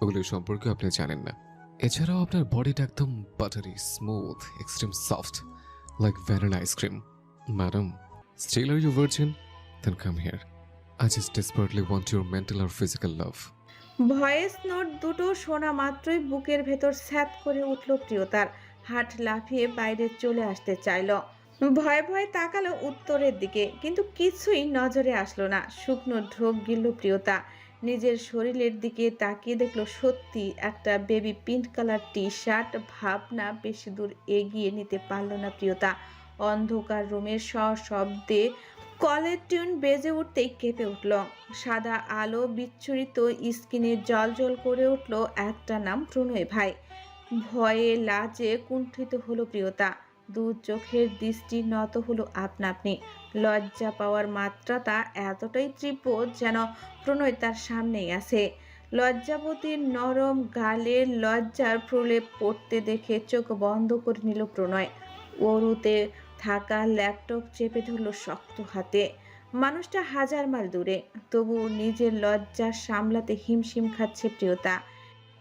ওগুলো সম্পর্কে আপনি জানেন না। এছাড়াও আপনার বডিটা একদম buttery smooth, extreme soft, like vanilla ice cream. Madam, still are you virgin? Then come here. I just desperately want your mental আর ফিজিক্যাল লাভ। ভয়েস নোট দুটো শোনা মাত্রই বুকের ভেতর স্যাত করে উঠল প্রিয়তার। হাট লাফিয়ে বাইরে চলে আসতে চাইল। ভয়ে ভয়ে তাকালো উত্তরের দিকে, কিন্তু কিছুই নজরে আসলো না। শুকনো ঢোক গিলল প্রিয়তা। নিজের শরীরের দিকে তাকিয়ে দেখলো সত্যি একটা baby pink colour T shirt. ভাবনা বেশি দূর এগিয়ে নিতে পারল না প্রিয়তা। অন্ধকার রুমের সশব্দে কলের টিউন বেজে উঠতেই কেঁপে উঠল। সাদা আলো বিচ্ছুরিত স্ক্রিনে জল করে উঠল একটা নাম, প্রণয় ভাই। ভয়ে লাজে কুণ্ঠিত হলো প্রিয়তা। দু চোখের দৃষ্টি নত হলো আপনা আপনি। লজ্জা পাওয়ার মাত্রাটা এতটাই তীব্র যেন প্রণয় তার সামনেই আছে। লজ্জাবতীর নরম গালে লজ্জার প্রলেপ পড়তে দেখে চোখ বন্ধ করে নিল প্রণয়। ওরুতে থাকা ল্যাপটপ চেপে ধরল শক্ত হাতে। মানুষটা হাজার মাইল দূরে, তবু নিজের লজ্জা সামলাতে হিমশিম খাচ্ছে প্রিয়তা।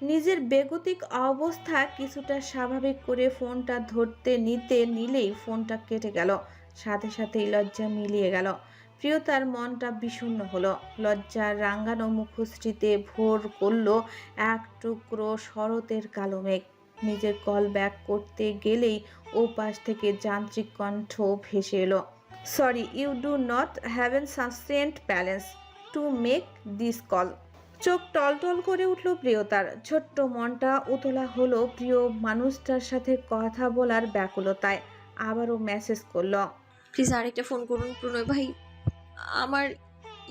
নিজের বেগতিক অবস্থা কিছুটা স্বাভাবিক করে ফোনটা ধরতে নিলেই ফোনটা কেটে গেল। সাথে সাথেই লজ্জা মিলিয়ে গেল। প্রিয়তার মনটা বিষণ্ণ হলো। লজ্জার রাঙ্গানো মুখশ্রীতে ভোর করল এক টুকরো শরতের কালো মেঘ। নিজের কল ব্যাক করতে গেলেই ওপাশ থেকে যান্ত্রিক কণ্ঠ ভেসে এলো, sorry, you do not have an sufficient balance to make this call. চোখ টলটল করে উঠল প্রিয়তার। ছোট্ট মনটা উতলা হলো প্রিয় মানুষটার সাথে কথা বলার ব্যাকুলতায়। আবারও মেসেজ করলো, প্লিজ আরেকটা ফোন করুন প্রণয় ভাই, আমার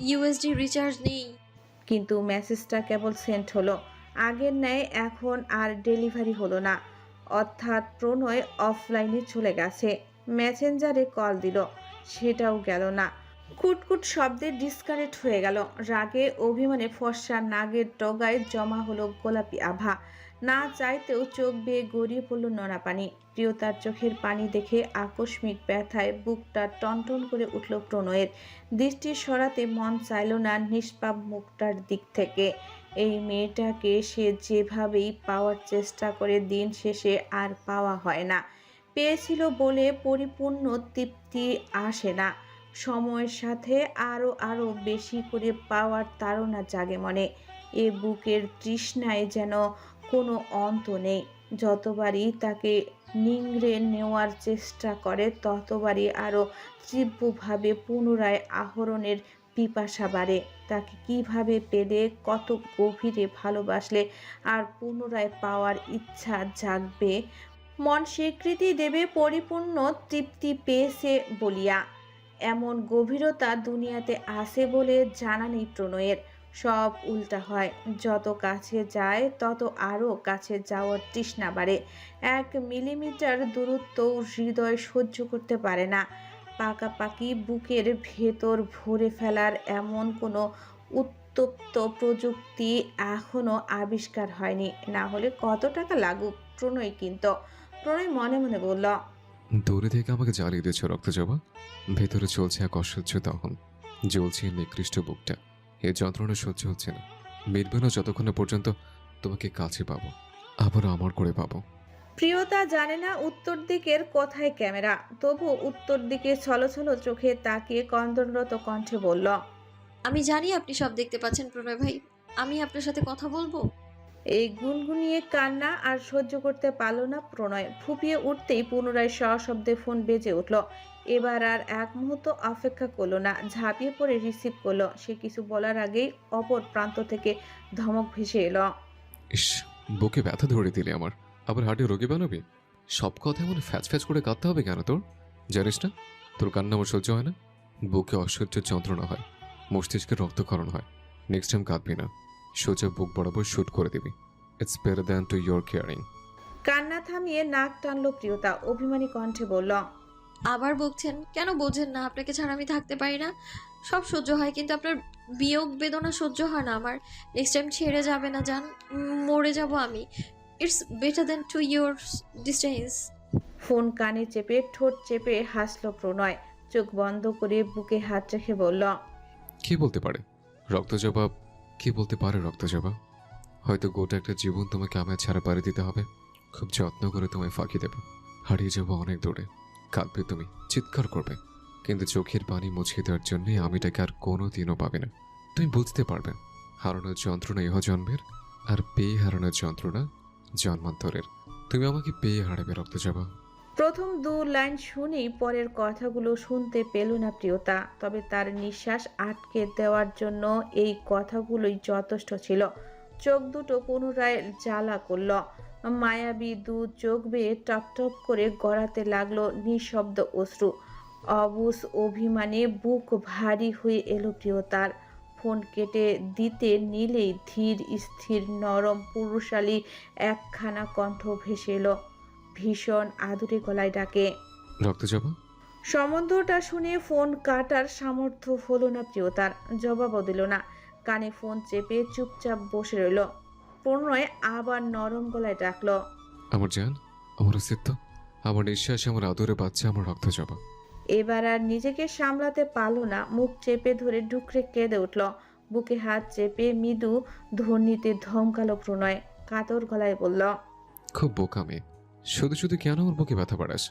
ইউএসডি রিচার্জ নেই। কিন্তু মেসেজটা কেবল সেন্ড হলো, আগের ন্যায় এখন আর ডেলিভারি হলো না। অর্থাৎ প্রণয় অফলাইনে চলে গেছে। মেসেঞ্জারে কল দিল, সেটাও গেল না। কুটকুট শব্দে ডিসকানেক্ট হয়ে গেল। রাগে অভিমানে ফর্সা নাগের ডগায় জমা হলো গোলাপি আভা। না চাইতেও চোখ বেয়ে গড়িয়ে পড়ল নোনা পানি। প্রিয়তার চোখের পানি দেখে আকস্মিক ব্যথায় বুকটা টনটন করে উঠল প্রণয়ের। দৃষ্টি সরাতে মন চাইল না নিষ্পাপ মুখটার দিক থেকে। এই মেয়েটাকে সে যেভাবেই পাওয়ার চেষ্টা করে দিন শেষে আর পাওয়া হয় না। পেয়েছিল বলে পরিপূর্ণ তৃপ্তি আসে না। সময়ের সাথে আরও বেশি করে পাওয়ার তাড়না জাগে মনে। এ বুকের তৃষ্ণায় যেন কোনো অন্ত নেই। যতবারই তাকে নিংড়ে নেওয়ার চেষ্টা করে ততবারই আরও তীব্রভাবে পুনরায় আহরণের পিপাসা বাড়ে। তাকে কিভাবে পেলে, কত গভীরে ভালোবাসলে আর পুনরায় পাওয়ার ইচ্ছা জাগবে। মন স্বীকৃতি দেবে পরিপূর্ণ তৃপ্তি পেয়েছে বলিয়া। এমন গভীরতা দুনিয়াতে আছে বলে জানা নেই প্রণয়ের। সব উল্টা হয়। যত কাছে যায় তত আরও কাছে যাওয়ার তৃষ্ণা বাড়ে। 1 মিলিমিটার দূরত্ব হৃদয় সহ্য করতে পারে না। পাকাপাকি বুকের ভেতর ভরে ফেলার এমন কোনো উত্তপ্ত প্রযুক্তি এখনো আবিষ্কার হয়নি। না হলে কত টাকা লাগুক প্রণয় কিনত। প্রণয় মনে মনে বলল, দূরে থেকে আমাকে জ্বালিয়ে দিয়েছ রক্তজবা। ভেতরে চলছে এক অসহ্য দহন, জ্বলছে এই নিকৃষ্ট বুকটা। এই যন্ত্রণা সহ্য হচ্ছে না, মিটবে না যতক্ষণ না পর্যন্ত তোমাকে কাছে পাবো, আবার আমার করে পাবো। প্রিয়তা জানে না উত্তর দিকের কোথায় ক্যামেরা, তবু উত্তর দিকে ছলছল চোখে তাকিয়ে ক্রন্দনরত কণ্ঠে বলল, আমি জানি আপনি সব দেখতে পাচ্ছেন প্রণয় ভাই, আমি আপনার সাথে কথা বলবো। এই গুনগুনিয়ে কান্না আর সহ্য করতে পারল না প্রণয়। ফুপিয়ে উঠতেই পুনরায় সশব্দে ফোন বেজে উঠল। এবার আর এক মুহূর্ত অপেক্ষা করলো না, ঝাঁপিয়ে পড়ে রিসিভ করলো। সে কিছু বলার আগেই অপর প্রান্ত থেকে ধমক ভেসে এলো, ইস, বুকে ব্যথা ধরে দিলে আমার, আবার হার্টে রোগী বানাবি। সব কথা এমন ফ্যাচ ফ্যাচ করে কাঁদতে হবে কেন তোর? জানিস না তোর কান্না আমার সহ্য হয় না? বুকে অসহ্য যন্ত্রণা হয়, মস্তিষ্কে রক্তক্ষরণ হয়। নেক্সট টাইম কাঁদবি না, সোজা বুক বরাবর শুট করে দিবি। It's better than to your caring. কান্না থামিয়ে নাক টানলো প্রিয়তা, অভিমানী কণ্ঠে বলল, আবার বকছেন কেন? বোঝেন না আপনাকে ছাড়া আমি থাকতে পারি না। সব সহ্য হয় কিন্তু আপনার বিয়োগ বেদনা সহ্য হয় না আমার। নেক্সট টাইম ছেড়ে যাবে না জান, মরে যাব আমি। It's better than to your distance. Phone কানে চেপে ঠোঁট চেপে হাসলো প্রণয়। চোখ বন্ধ করে বুকে হাত রেখে বলল, কি বলতে পারে রক্তজবা? কি বলতে পারে রক্তজবা? হয়তো গোটা একটা জীবন তোমাকে আমায় ছাড়া পাড়ি দিতে হবে। খুব যত্ন করে তোমায় ফাঁকি দেবে, হারিয়ে যাবো অনেক দূরে। কাঁদবে তুমি, চিৎকার করবে, কিন্তু চোখের পানি মুছিয়ে দেওয়ার জন্যে আমিটাকে আর কোনো দিনও পাবে না। তুমি বুঝতে পারবে হারানোর যন্ত্রণা ইহ জন্মের, আর পেয়ে হারানোর যন্ত্রণা জন্মান্তরের। তুমি আমাকে পেয়ে হারাবে রক্তজবা। প্রথম দু লাইন শুনেই পরের কথাগুলো শুনতে পেল না প্রিয়তা। তবে তার নিঃশ্বাস আটকে দেওয়ার জন্য এই কথাগুলোই যথেষ্ট ছিল। চোখ দুটো পুনরায় জ্বালা করল। মায়াবী দু চোখ বেয়ে টপ টপ করে গড়াতে লাগলো নিঃশব্দ অশ্রু। অবুঝ অভিমানে বুক ভারী হয়ে এলো প্রিয়তার। ফোন কেটে দিতে নিলেই ধীর স্থির নরম পুরুষালী একখানা কণ্ঠ ভেসে এলো, ভীষণ আদুরে গলায় ডাকে, রক্তজবা। সম্বন্ধটা শুনে ফোন কাটার সামর্থ্য হলো না প্রিয়তার। জবাবও দিল না, কানে ফোন চেপে চুপচাপ বসে রইল। প্রণয় আবার নরম গলায় ডাকলো, আমার জান, আমার অস্তিত্ব, আমার নিঃশ্বাস, আমার আদরে বাচ্চা, আমার রক্তজবা। এবার আর নিজেকে সামলাতে পারল না, মুখ চেপে ধরে ডুকরে কেঁদে উঠল। বুকে হাত চেপে মৃদু ধ্বনিতে ধমকালো প্রণয়, কাতর গলায় বলল, খুব বোকা মেয়ে, শুধু শুধু কেন আমার বুকে ব্যথা বাড়াস?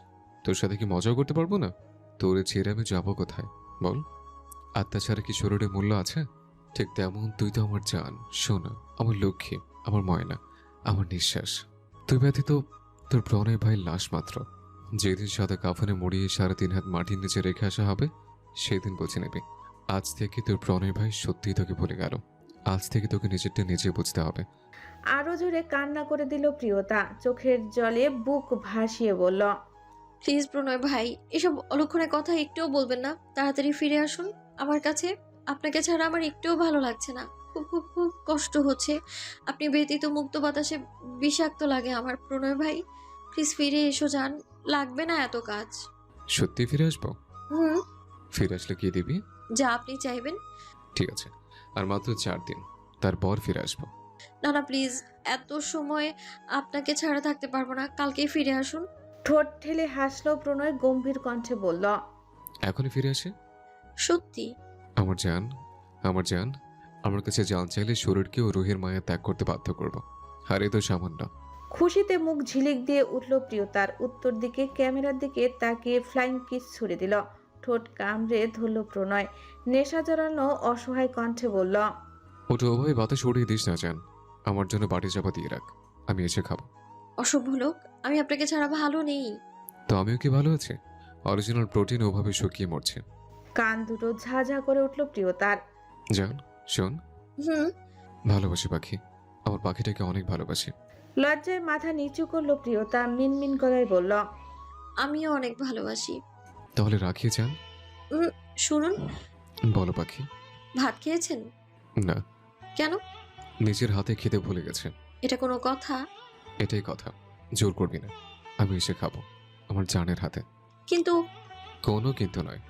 তোর সাথে কি মজাও করতে পারবো না? তোরে ছেড়ে আমি যাবো কোথায় বল? আত্মা ছাড়া কি শরীরে মূল্য আছে? ঠিক তেমন তুই তো আমার জান, সোনা, আমার লক্ষ্মী, আমার ময়না, আমার নিঃশ্বাস। তুই ব্যতীত তোর প্রণয় ভাই লাশ মাত্র। যেদিন সাদা কাফনে মুড়িয়ে 3.5 হাত মাটির নিচে রেখে আসা হবে, সেদিন বুঝে নেবে আজ থেকে তোর প্রণয় ভাই সত্যিই তোকে ভুলে গেল। আজ থেকে তোকে নিজেরটা নিজে বুঝতে হবে। আরো জোরে কান্না করে দিল প্রিয়তা, চোখের জলে বুক ভাসিয়ে বলল, প্লিজ প্রণয় ভাই, এসব অলক্ষণের কথা একটুও বলবেন না। তাড়াতাড়ি ফিরে আসুন আমার কাছে। আপনাকে ছাড়া আমার একটুও ভালো লাগছে না, খুব খুব খুব কষ্ট হচ্ছে। আপনি ব্যতীত মুক্ত বাতাসে বিষাক্ত লাগে আমার। প্রণয় ভাই প্লিজ ফিরে এসো যান, লাগবে না এত কাজ। সত্যি ফিরে আসবো? হুম, ফিরে আসলে কি দিবি? যা আপনি চাইবেন। ঠিক আছে, আর মাত্র 4 দিন, তারপর ফিরে আসবো। না না প্লিজ, এত সময় আপনাকে ছাড়া থাকতে পারবো না, কালকেই ফিরে আসুন। ঠোঁট ঠেলে হাসলো প্রণয়, গম্ভীর কণ্ঠে বলল, এখনই ফিরে আসে? সত্যি? আমার জান, আমার জান, আমার কাছে জান চাইলে শরীরকেও রুহের মায়া ত্যাগ করতে বাধ্য করবো। আর এ তো সামান্য। খুশিতে মুখ ঝিলিক দিয়ে উঠল প্রিয়তার। উত্তর দিকে ক্যামেরার দিকে তাকিয়ে ফ্লাইং কিস ছুড়ে দিল। ঠোঁট কামড়ে ধরল প্রণয়, নেশা জড়ানো অসহায় কণ্ঠে বলল, ওটা ওভাবে বাতাস উড়িয়ে দিস না জান, আমার জন্য বাটি চাপা দিয়ে রাখ, আমি এসে খাবো। অসভ্য লোক, আমি আপনাকে ছাড়া ভালো নেই। তো আমিও কি ভালো আছি? অরিজিনাল প্রোটিন ওভাবে শুকিয়ে মরছে। কান দুটো ঝাঝা করে উঠল প্রিয়তার। জান শোন, হুম, ভালোবাসি পাখি, আমার পাখিটাকে অনেক ভালোবাসি। লজ্জায় মাথা নিচু করলো প্রিয়তা, মিনমিন গলায় বলল, আমিও অনেক ভালোবাসি। তাহলে রাখি জান। শুনুন। বলো পাখি। ভাত খেয়েছেন? না। কেন? নিজের হাতে খেতে ভুলে গেছে। এটা কোনো কথা? এটাই কথা, জোর করবি না, আমি এসে খাবো আমার জানের হাতে। কিন্তু কোনো কিন্তু নয়।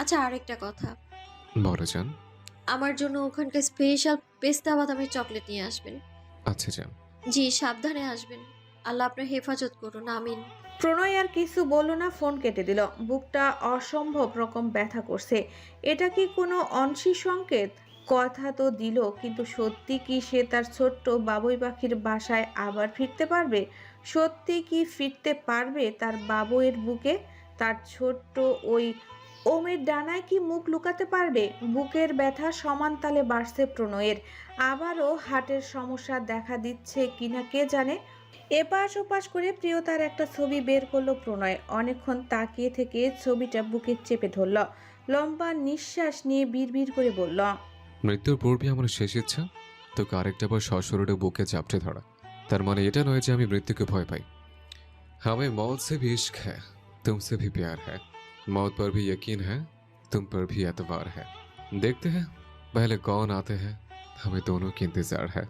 আচ্ছা, আরেকটা কথা, বড় যান। আমার জন্য ওখানকার স্পেশাল পেস্তা বাদামের চকলেট নিয়ে আসবেন। আচ্ছা যান। জি, সাবধানে আসবেন। আল্লাহ আপনার হেফাজত করুন, আমিন। প্রণয় আর কিছু বলল না, ফোন কেটে দিল। বুকটা অসম্ভব রকম ব্যথা করছে। এটা কি কোনো অনসি সংকেত? কথা তো দিল, কিন্তু সত্যি কি সে তার ছোট্ট বাবুই পাখির বাসায় আবার ফিরতে পারবে? সত্যি কি ফিরতে পারবে তার বাবুয়ের বুকে? তার ছোট্ট ওই ওমের ডানায় কি মুখ লুকাতে পারবে? বুকের ব্যথা সমান তালে বাড়ছে প্রণয়ের। আবারও হার্টের সমস্যা দেখা দিচ্ছে কিনা কে জানে। এপাশ ওপাশ করে প্রিয়তার একটা ছবি বের করলো প্রণয়। অনেকক্ষণ তাকিয়ে থেকে ছবিটা বুকে চেপে ধরল। লম্বা নিঃশ্বাস নিয়ে বিড়বিড় করে বলল, মৃত্যুর পূর্বে আমার শেষ ইচ্ছা তোকে আরেকটা বার সশরীরে বুকে চাপটে ধরা। তার মানে এটা নয় যে আমি মৃত্যুকে ভয় পাই। हमें मौत से भी इश्क है, तुमसे भी प्यार है, मौत पर भी यकीन है, तुम पर भी एतबार है। देखते हैं पहले कौन आते हैं, हमें दोनों की इंतजार है।